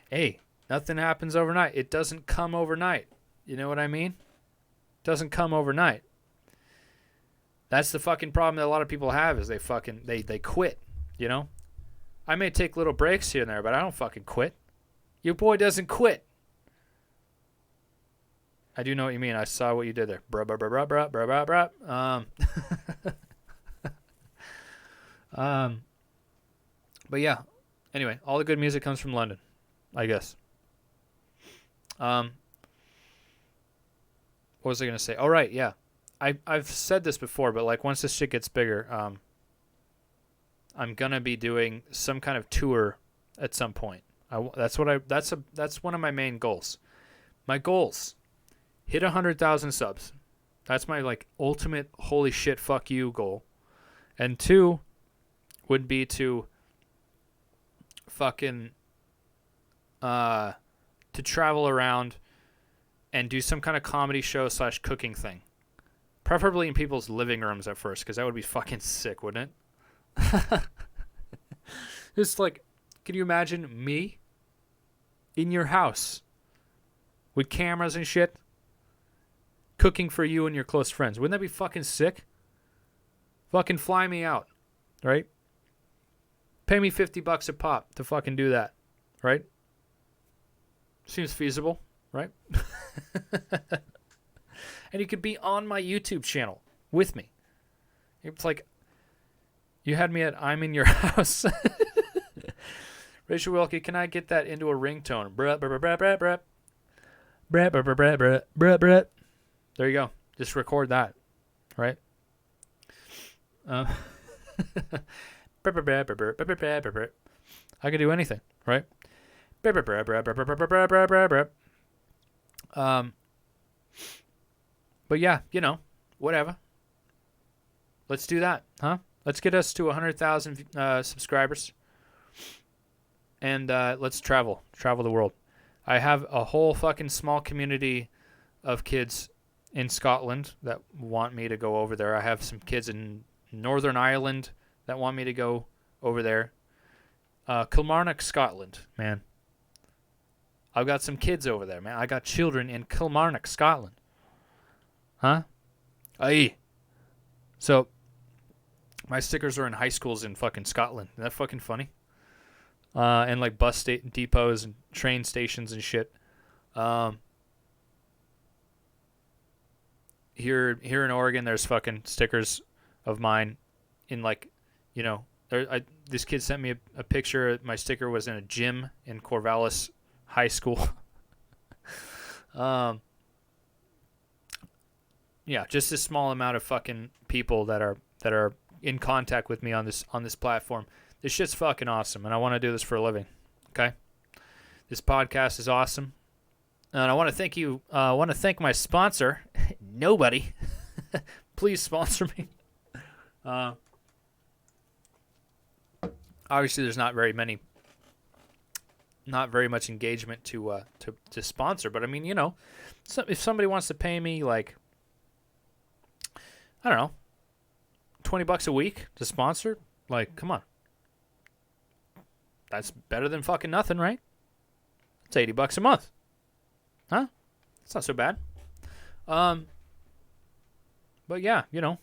A: Hey, nothing happens overnight. It doesn't come overnight. You know what I mean? It doesn't come overnight. That's the fucking problem that a lot of people have is they quit, you know? I may take little breaks here and there, but I don't fucking quit. Your boy doesn't quit. I do know what you mean. I saw what you did there. Bruh, bruh, bruh, bruh, bruh, bruh, bruh. But yeah. Anyway, all the good music comes from London, I guess. What was I gonna say? Oh right, yeah. I've said this before, but like once this shit gets bigger, I'm gonna be doing some kind of tour at some point. That's one of my main goals. My goals: hit 100,000 subs. That's my like ultimate holy shit fuck you goal. And 2 would be to fucking to travel around and do some kind of comedy show / cooking thing. Preferably in people's living rooms at first, because that would be fucking sick, wouldn't it? Just like, can you imagine me in your house with cameras and shit cooking for you and your close friends? Wouldn't that be fucking sick? Fucking fly me out, right? Pay me $50 a pop to fucking do that, right? Seems feasible, right? And you could be on my YouTube channel with me. It's like, you had me at I'm in your house. Rachel Wilkie, can I get that into a ringtone? Bruh, bruh, bruh, bruh, bruh. Bruh, bruh, bruh, bruh, bruh, bruh, bruh. There you go. Just record that, right? I could do anything, right? But yeah, you know, whatever. Let's do that, huh? Let's get us to 100,000 subscribers. And let's travel the world. I have a whole fucking small community of kids in Scotland that want me to go over there. I have some kids in Northern Ireland that want me to go over there. Kilmarnock, Scotland, man. I've got some kids over there, man. I got children in Kilmarnock, Scotland. Huh? Aye. So, my stickers are in high schools in fucking Scotland. Isn't that fucking funny? And like bus depots and train stations and shit. Here in Oregon, there's fucking stickers of mine in like, you know, this kid sent me a picture. My sticker was in a gym in Corvallis High School. Yeah, just a small amount of fucking people that are in contact with me on this platform. This shit's fucking awesome, and I want to do this for a living. Okay, this podcast is awesome, and I want to thank you. I want to thank my sponsor, Nobody. Please sponsor me. Obviously, there's not very much engagement to sponsor, but I mean, you know, if somebody wants to pay me like, I don't know, $20 a week to sponsor. Like, come on. That's better than fucking nothing, right? It's $80 a month. Huh? It's not so bad. But yeah, you know.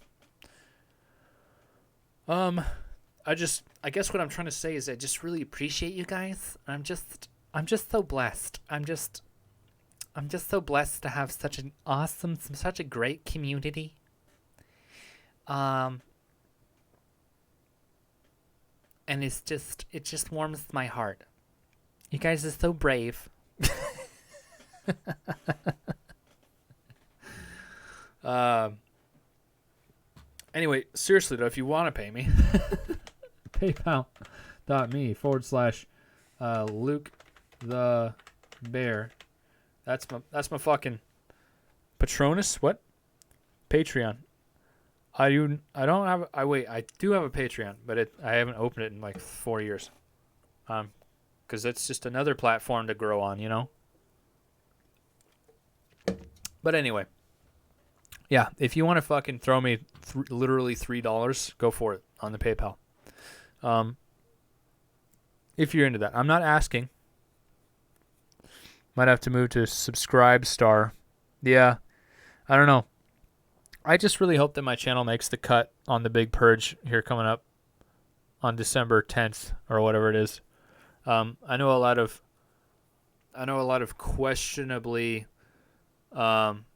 A: I guess what I'm trying to say is I just really appreciate you guys. I'm just so blessed. I'm just so blessed to have such an awesome, such a great community. And it just warms my heart. You guys are so brave. Anyway, seriously though, if you want to pay me, PayPal.me/Luke the Bear. That's my fucking Patronus. What? Patreon. I do have a Patreon, but I haven't opened it in like 4 years. Because it's just another platform to grow on, you know. But anyway, yeah, if you want to fucking throw me literally $3, go for it on the PayPal. If you're into that, I'm not asking. Might have to move to Subscribe Star. Yeah, I don't know. I just really hope that my channel makes the cut on the big purge here coming up on December 10th or whatever it is. I know a lot of questionably. What am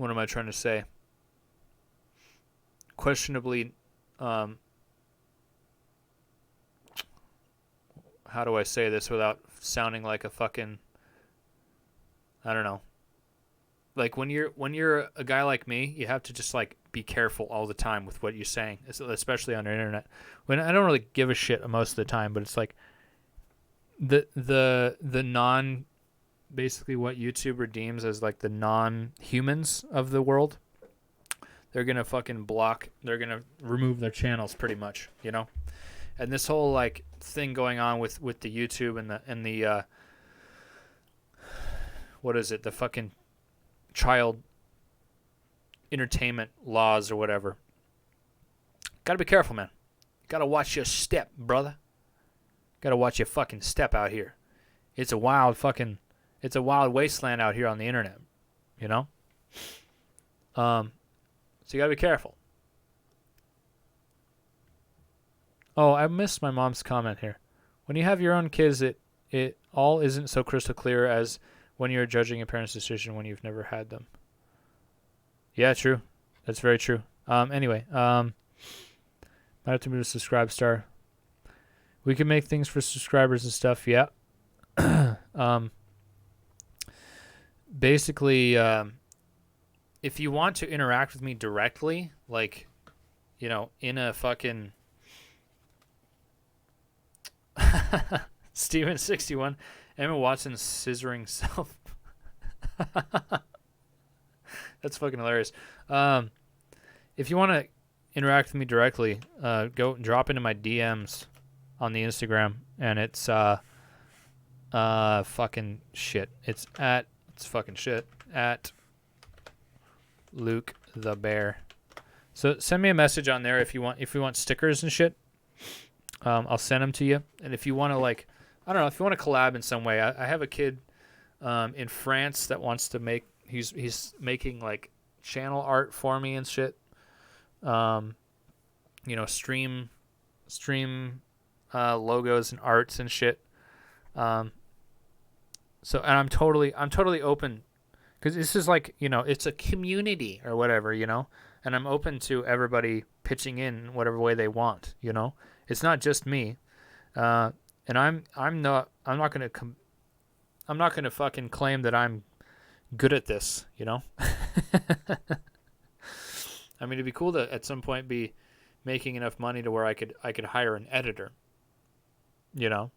A: I trying to say? Questionably. How do I say this without sounding like a fucking? I don't know. Like when you're a guy like me, you have to just like be careful all the time with what you're saying, especially on the internet. When I don't really give a shit most of the time, but it's like the non, basically what YouTube deems as like the non-humans of the world, they're gonna fucking block. They're gonna remove their channels pretty much, you know. And this whole like thing going on with the YouTube and the what is it? The fucking child entertainment laws or whatever. Gotta be careful, man. Gotta watch your step, brother. Gotta watch your fucking step out here. It's a wild wasteland out here on the internet, you know? So you gotta be careful. Oh, I missed my mom's comment here. When you have your own kids, it all isn't so crystal clear as when you're judging a parent's decision when you've never had them. Yeah, true. That's very true. Anyway, might have to move to Subscribe Star. We can make things for subscribers and stuff, yeah. Basically, if you want to interact with me directly, like, you know, in a fucking Steven61, Emma Watson scissoring self. That's fucking hilarious. If you want to interact with me directly, go drop into my DMs on the Instagram, and it's fucking shit. It's fucking shit at Luke the Bear. So send me a message on there if you want stickers and shit. I'll send them to you. And if you want to, like, I don't know, if you want to collab in some way, I have a kid in France that wants to make. He's making like channel art for me and shit. You know, stream logos and arts and shit. So, and I'm totally open, because this is like, you know, it's a community or whatever, you know, and I'm open to everybody pitching in whatever way they want, you know. It's not just me, and I'm not gonna fucking claim that I'm good at this, you know. I mean, it'd be cool to at some point be making enough money to where I could hire an editor, you know,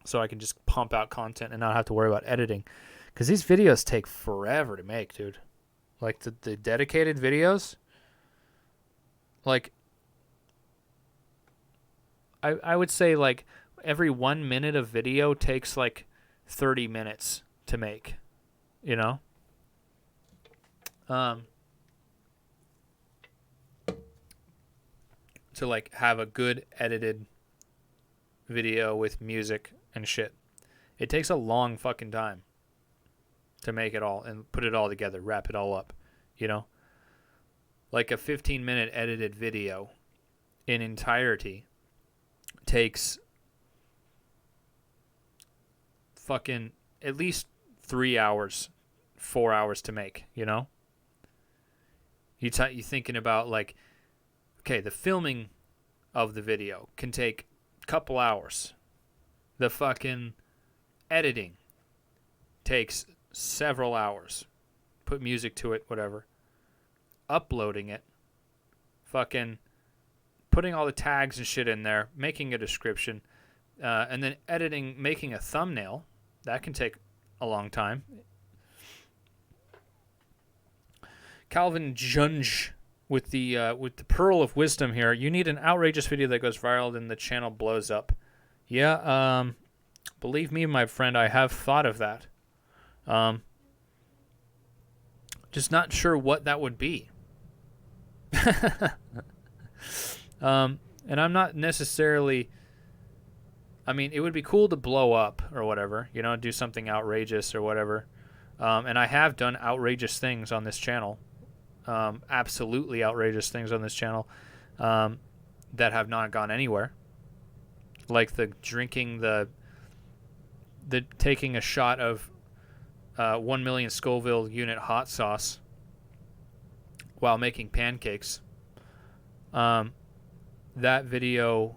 A: so I can just pump out content and not have to worry about editing, because these videos take forever to make, dude. Like the dedicated videos, like I would say like every 1 minute of video takes like 30 minutes to make, you know. to like have a good edited video with music and shit. It takes a long fucking time to make it all and put it all together, wrap it all up, you know? Like a 15-minute edited video in entirety takes fucking at least 3 hours, 4 hours to make, you know? You thinking about like, okay, the filming of the video can take a couple hours. The fucking editing takes several hours. Put music to it, whatever. Uploading it, fucking putting all the tags and shit in there, making a description, and then editing, making a thumbnail. That can take a long time. Calvin Junge with the pearl of wisdom here. You need an outrageous video that goes viral, then the channel blows up. Yeah, believe me, my friend, I have thought of that. Just not sure what that would be. And I'm not necessarily... I mean, it would be cool to blow up or whatever, you know, do something outrageous or whatever. And I have done outrageous things on this channel. Absolutely outrageous things on this channel that have not gone anywhere. Like the drinking the taking a shot of 1 million Scoville unit hot sauce while making pancakes. That video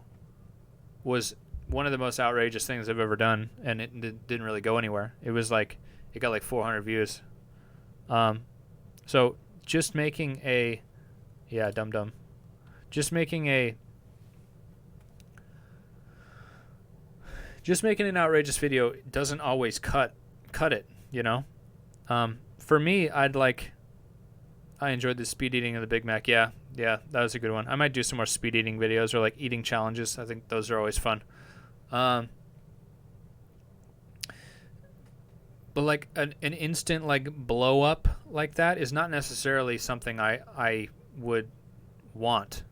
A: was one of the most outrageous things I've ever done, and it didn't really go anywhere. It was like, it got like 400 views. So just making a, yeah, dum-dum. Just making an outrageous video doesn't always cut it, you know? For me, I enjoyed the speed eating of the Big Mac. Yeah, that was a good one. I might do some more speed eating videos or like eating challenges. I think those are always fun. But like an instant like blow up like that is not necessarily something I would want.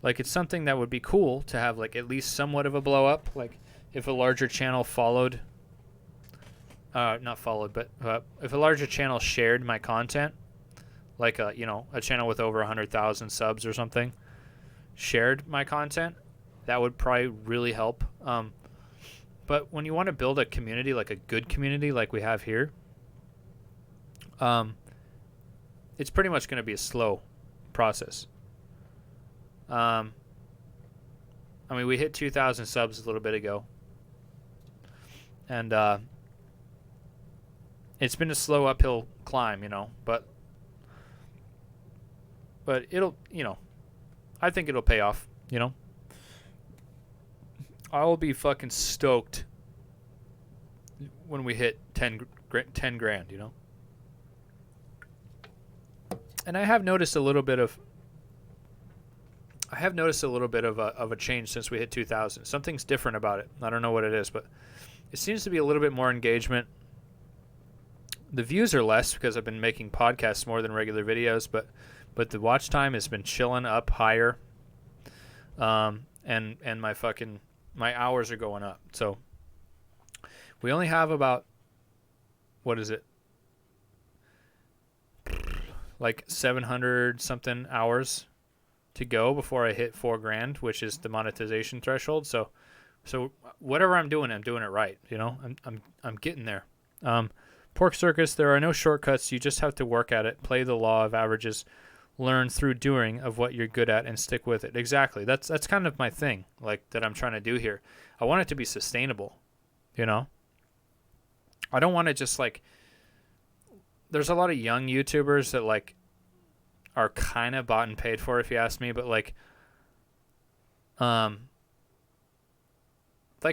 A: Like, it's something that would be cool to have like at least somewhat of a blow up. Like if a larger channel followed, not followed, but if a larger channel shared my content, like a channel with over 100,000 subs or something shared my content, that would probably really help. But when you want to build a community, like a good community like we have here, it's pretty much going to be a slow process. I mean, we hit 2,000 subs a little bit ago, and it's been a slow uphill climb, but it'll, I think it'll pay off, I will be fucking stoked when we hit 10 grand, And I have noticed a little bit of a change since we hit 2,000. Something's different about it. I don't know what it is, but it seems to be a little bit more engagement. The views are less because I've been making podcasts more than regular videos, but the watch time has been chilling up higher. And my hours are going up. So we only have about, what is it? Like 700 something hours to go before I hit 4 grand, which is the monetization threshold. So whatever I'm doing it right. I'm getting there. Pork Circus, there are no shortcuts. You just have to work at it, play the law of averages, learn through doing of what you're good at, and stick with it. Exactly. That's kind of my thing, like, that I'm trying to do here. I want it to be sustainable, I don't want to just, like, there's a lot of young YouTubers that, like, are kind of bought and paid for, if you ask me, but, like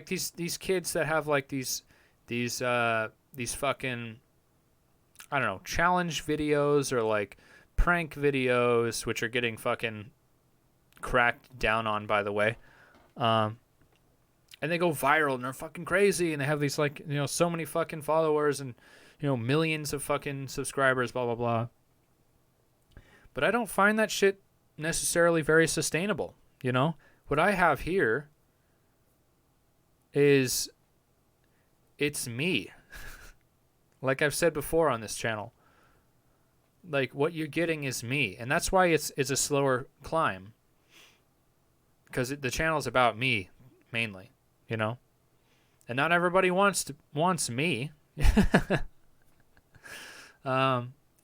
A: these kids that have, like, these fucking, I don't know, challenge videos or, like, prank videos, which are getting fucking cracked down on, by the way. And they go viral and they're fucking crazy, and they have these, like, so many fucking followers and, millions of fucking subscribers, blah, blah, blah. But I don't find that shit necessarily very sustainable, You know, what I have here is it's me. Like I've said before on this channel. Like what you're getting is me, and that's why it's a slower climb. Because the channel's about me mainly, you know, and not everybody wants me.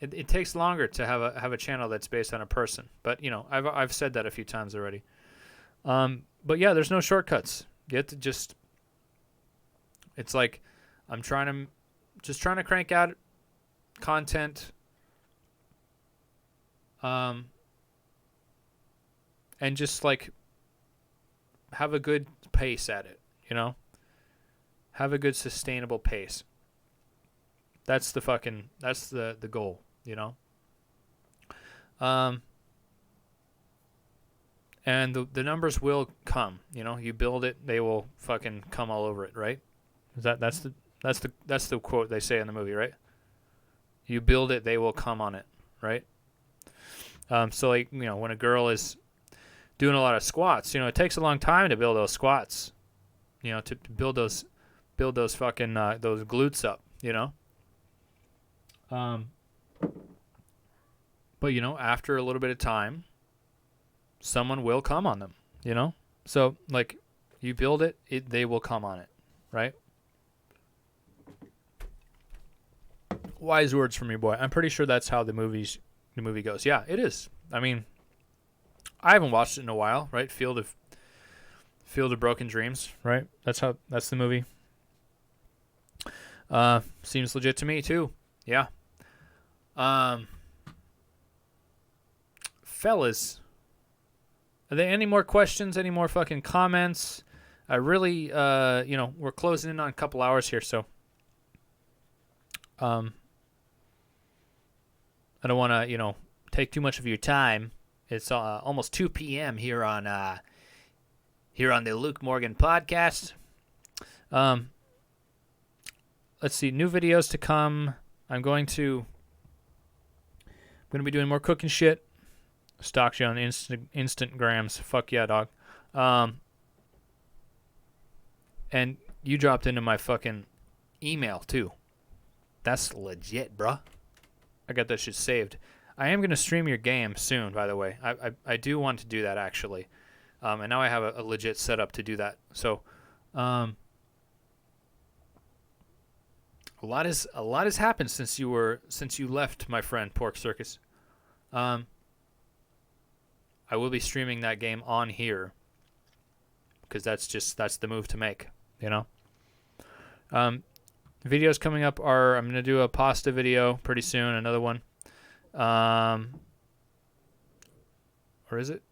A: It takes longer to have a channel that's based on a person, but you know, I've said that a few times already. But yeah, there's no shortcuts. You have to just. It's like I'm trying to crank out content. And just like have a good pace at it, you know? Have a good sustainable pace. That's the goal, you know? And the numbers will come, you know? You build it, they will fucking come all over it, right? That's the quote they say in the movie, right? You build it, they will come on it, right? So like, you know, when a girl is doing a lot of squats, you know, it takes a long time to build those squats, you know, to build those fucking those glutes up, you know. But you know, after a little bit of time, someone will come on them, you know. So like, you build it, they will come on it, right? Wise words from your boy. I'm pretty sure that's how the movie goes. Yeah, it is. I mean, I haven't watched it in a while, right? Field of Broken Dreams, right? That's the movie. Seems legit to me too. Yeah. Fellas, are there any more questions? Any more fucking comments? I really, you know, we're closing in on a couple hours here, so I don't want to, you know, take too much of your time. It's almost 2 p.m. here on the Luke Morgan podcast. Let's see, new videos to come. I'm going to be doing more cooking shit. Stalked you on Instagrams. Fuck yeah, dog. And you dropped into my fucking email too. That's legit, bruh. I got that shit saved. I am going to stream your game soon, by the way. I do want to do that, actually. And now I have a legit setup to do that. So, a lot has happened since you left, my friend, Pork Circus. I will be streaming that game on here. Because that's the move to make, you know? Videos coming up are, I'm going to do a pasta video pretty soon, another one. Or is it?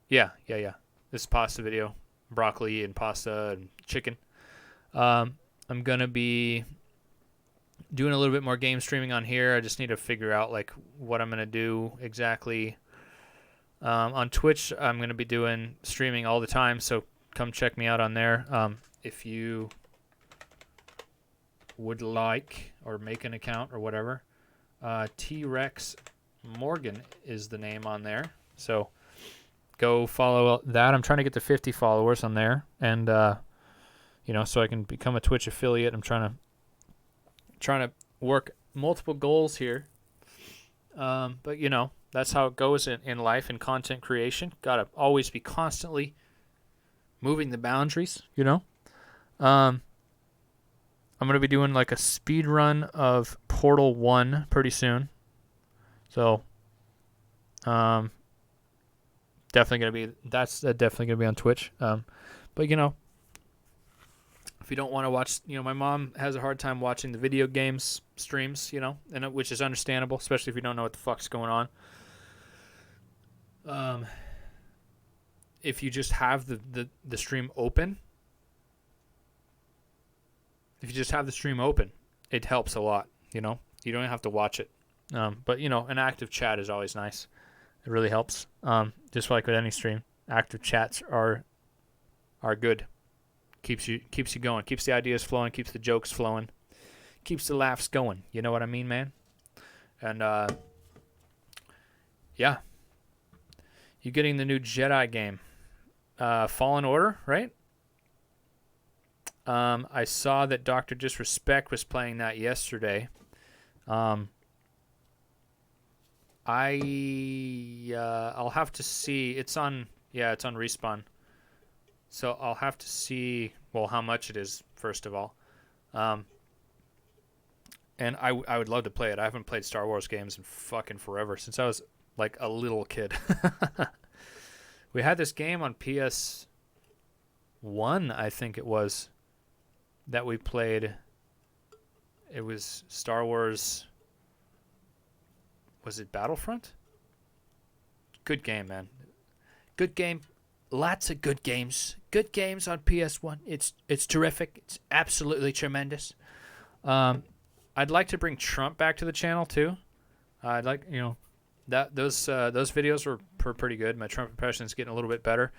A: Yeah. This pasta video, broccoli and pasta and chicken. I'm going to be doing a little bit more game streaming on here. I just need to figure out like what I'm going to do exactly. On Twitch, I'm going to be doing streaming all the time, so come check me out on there. If you would like or make an account or whatever, T-Rex Morgan is the name on there, so go follow that. I'm trying to get to 50 followers on there, and you know, so I can become a Twitch affiliate. I'm trying to work multiple goals here, but you know, that's how it goes in life and content creation. Gotta always be constantly moving the boundaries, you know. I'm going to be doing like a speed run of Portal 1 pretty soon. So, definitely going to be, that's definitely going to be on Twitch. But, you know, if you don't want to watch, you know, my mom has a hard time watching the video games streams, you know, and which is understandable, especially if you don't know what the fuck's going on. If you just have the stream open, it helps a lot, you know. You don't have to watch it. But, you know, an active chat is always nice. It really helps. Just like with any stream, active chats are good. Keeps you going. Keeps the ideas flowing. Keeps the jokes flowing. Keeps the laughs going. You know what I mean, man? And, yeah. You're getting the new Jedi game. Fallen Order, right? I saw that Dr. Disrespect was playing that yesterday. I'll have to see. It's on Respawn. So I'll have to see, well, how much it is, first of all. And I would love to play it. I haven't played Star Wars games in fucking forever, since I was like a little kid. We had this game on PS1, I think it was, that we played. It was Star Wars. Was it Battlefront? Good game, man. Good game. Lots of good games. Good games on PS1. It's terrific. It's absolutely tremendous. I'd like to bring Trump back to the channel too. I'd like, that those videos were pretty good. My Trump impression is getting a little bit better.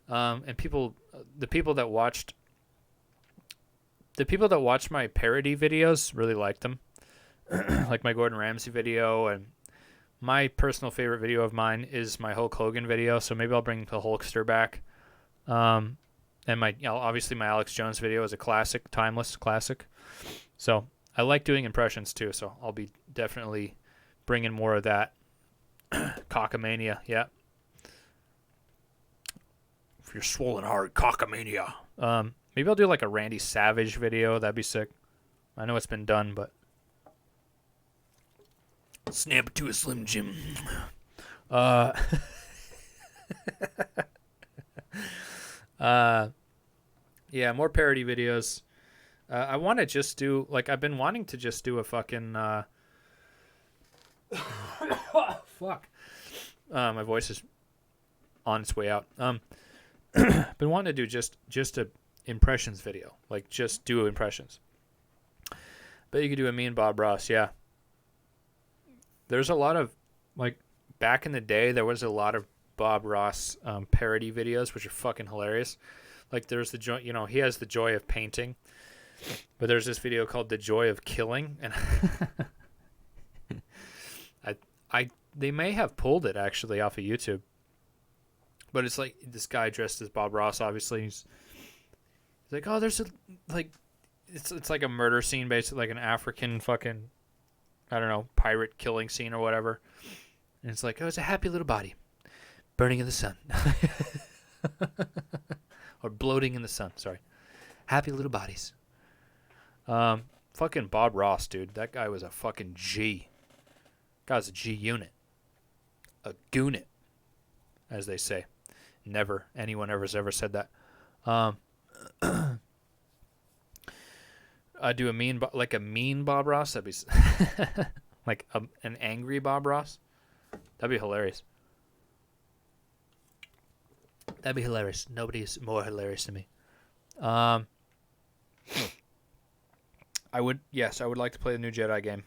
A: And the people that watched my parody videos really liked them. Like my Gordon Ramsay video, and my personal favorite video of mine is my Hulk Hogan video. So maybe I'll bring the Hulkster back. And obviously my Alex Jones video is a classic, timeless classic. So I like doing impressions too. So I'll be definitely bringing more of that. Cockamania, yeah. For your swollen heart, cockamania. Maybe I'll do like a Randy Savage video. That'd be sick. I know it's been done, but snap it to a Slim Jim. Yeah, more parody videos. I want to just do, like, I've been wanting to just do a fucking fuck. My voice is on its way out. Been wanting to do just a impressions video, like just do impressions. But you could do a me and Bob Ross, yeah. There's a lot of, like, back in the day, there was a lot of Bob Ross parody videos, which are fucking hilarious. Like, there's the joy, he has the joy of painting, but there's this video called The Joy of Killing, and they may have pulled it actually off of YouTube. But it's like this guy dressed as Bob Ross, obviously. He's like, oh, there's it's like a murder scene, basically, like an African fucking, I don't know, pirate killing scene or whatever. And it's like, oh, it's a happy little body burning in the sun. Or bloating in the sun, sorry. Happy little bodies. Fucking Bob Ross, dude. That guy was a fucking G. Guy was a G unit. A goonit, as they say. Never anyone ever said that. I do a mean Bob Ross. That'd be like an angry Bob Ross. That'd be hilarious. That'd be hilarious. Nobody's more hilarious than me. I would like to play the new Jedi game.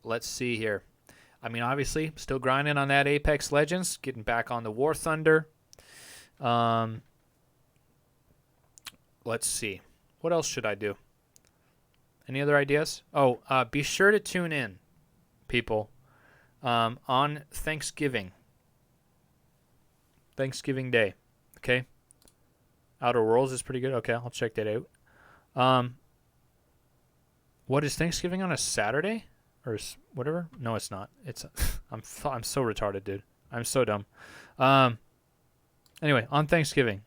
A: Let's see here. I mean, obviously, still grinding on that Apex Legends, getting back on the War Thunder. Let's see. What else should I do? Any other ideas? Oh, be sure to tune in, people, on Thanksgiving Day. Okay? Outer Worlds is pretty good. Okay, I'll check that out. What is Thanksgiving on a Saturday? Or whatever? No, it's not. It's I'm so retarded, dude. I'm so dumb. Anyway, on Thanksgiving.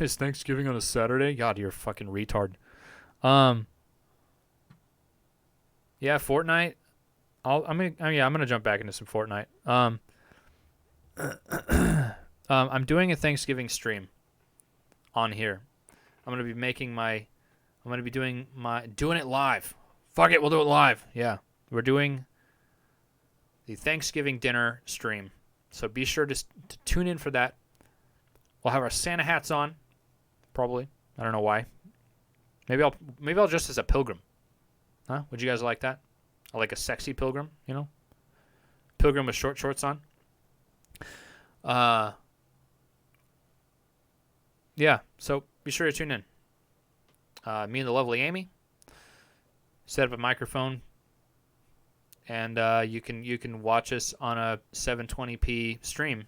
A: Is Thanksgiving on a Saturday? God, you're a fucking retard. Yeah, Fortnite. I'm gonna jump back into some Fortnite. I'm doing a Thanksgiving stream on here. I'm gonna be doing it live. Fuck it, we'll do it live. Yeah, we're doing the Thanksgiving dinner stream, so be sure to tune in for that. We'll have our Santa hats on, probably. I don't know why. Maybe I'll dress as a pilgrim. Huh? Would you guys like that? I like a sexy pilgrim, pilgrim with short shorts on. Yeah. So be sure to tune in. Me and the lovely Amy set up a microphone and you can watch us on a 720p stream,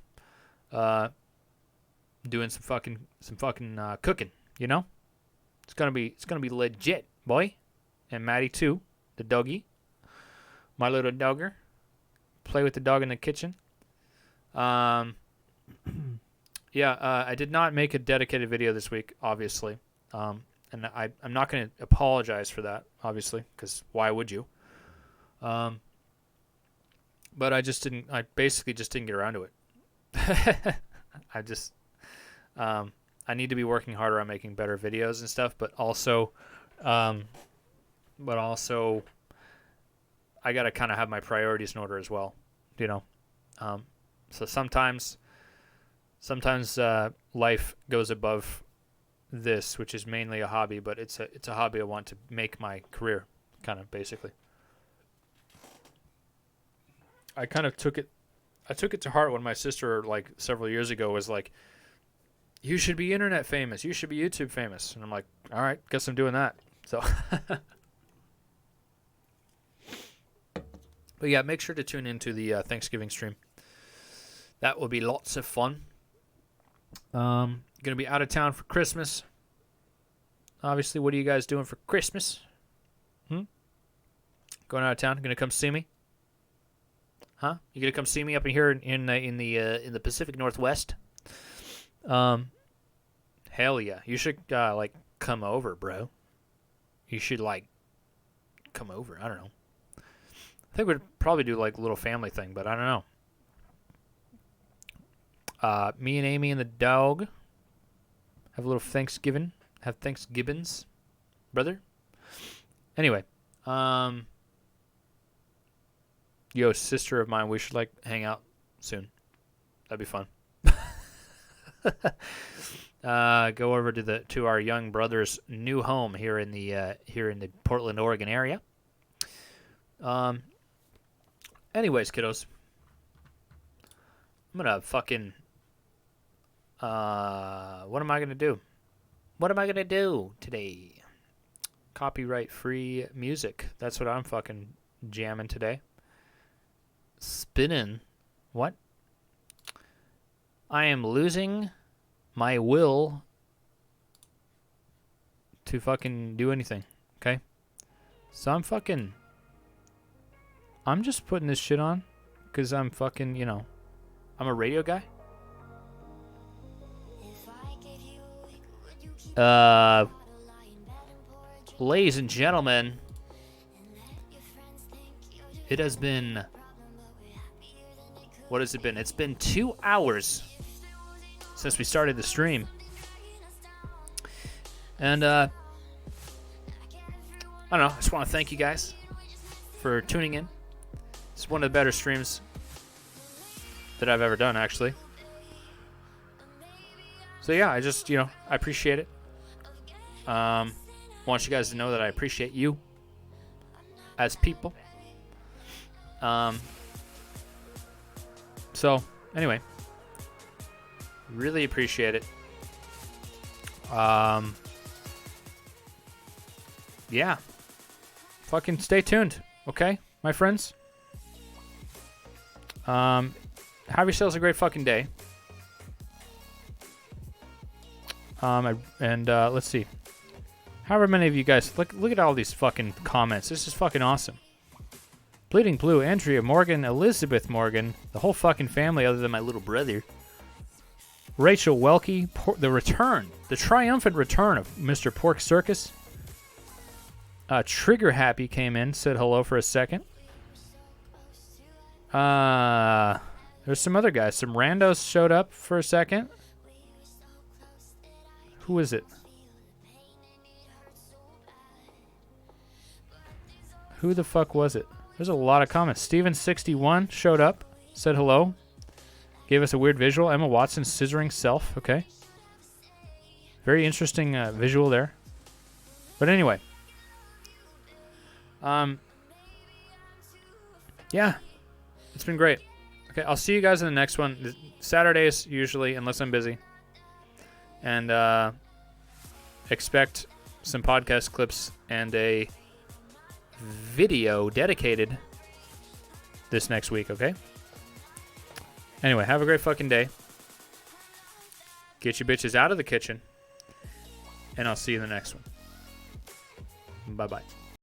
A: doing some fucking cooking. You know, it's gonna be legit, boy. And Maddie too, the doggy, my little dogger. Play with the dog in the kitchen. Yeah, I did not make a dedicated video this week, obviously. And I'm not going to apologize for that, obviously, because why would you? But I basically just didn't get around to it. I need to be working harder on making better videos and stuff, but also I got to kind of have my priorities in order as well, you know. So sometimes life goes above this, which is mainly a hobby, but it's a hobby I want to make my career, kind of, basically. I took it to heart when my sister, like, several years ago was like, you should be internet famous, you should be YouTube famous. And I'm like, all right, guess I'm doing that. So but yeah, make sure to tune into the Thanksgiving stream. That will be lots of fun. Gonna be out of town for Christmas. Obviously, what are you guys doing for Christmas? Going out of town? Gonna come see me? Huh? You gonna come see me up in here in the Pacific Northwest? Hell yeah! You should like come over, bro. You should like come over. I don't know. I think we'd probably do like a little family thing, but I don't know. Me and Amy and the dog have a little Thanksgiving. Have Thanksgivings, brother. Anyway, yo, sister of mine, we should like hang out soon. That'd be fun. Go over to our young brother's new home here in the Portland, Oregon area. Anyways, kiddos, I'm gonna fucking what am I gonna do? What am I gonna do today? Copyright free music. That's what I'm fucking jamming today. Spinning. What? I am losing my will to fucking do anything. Okay? So I'm just putting this shit on because I'm fucking, you know, I'm a radio guy. Ladies and gentlemen, it has been, what has it been? It's been 2 hours since we started the stream. And, I don't know, I just want to thank you guys for tuning in. It's one of the better streams that I've ever done, actually. So yeah, I just, you know, I appreciate it. Want you guys to know that I appreciate you as people. So anyway, really appreciate it. Yeah, fucking stay tuned, okay, my friends. Have yourselves a great fucking day. Let's see. However many of you guys, look at all these fucking comments. This is fucking awesome. Bleeding Blue, Andrea Morgan, Elizabeth Morgan, the whole fucking family other than my little brother. Rachel Welke, the triumphant return of Mr. Pork Circus. Trigger Happy came in, said hello for a second. There's some other guys. Some randos showed up for a second. Who is it? Who the fuck was it? There's a lot of comments. Steven61 showed up, said hello. Gave us a weird visual. Emma Watson scissoring self. Okay. Very interesting visual there. But anyway. Yeah. It's been great. Okay, I'll see you guys in the next one. Saturdays, usually, unless I'm busy. And expect some podcast clips and a video dedicated this next week, okay? Anyway, have a great fucking day. Get your bitches out of the kitchen. And I'll see you in the next one. Bye-bye.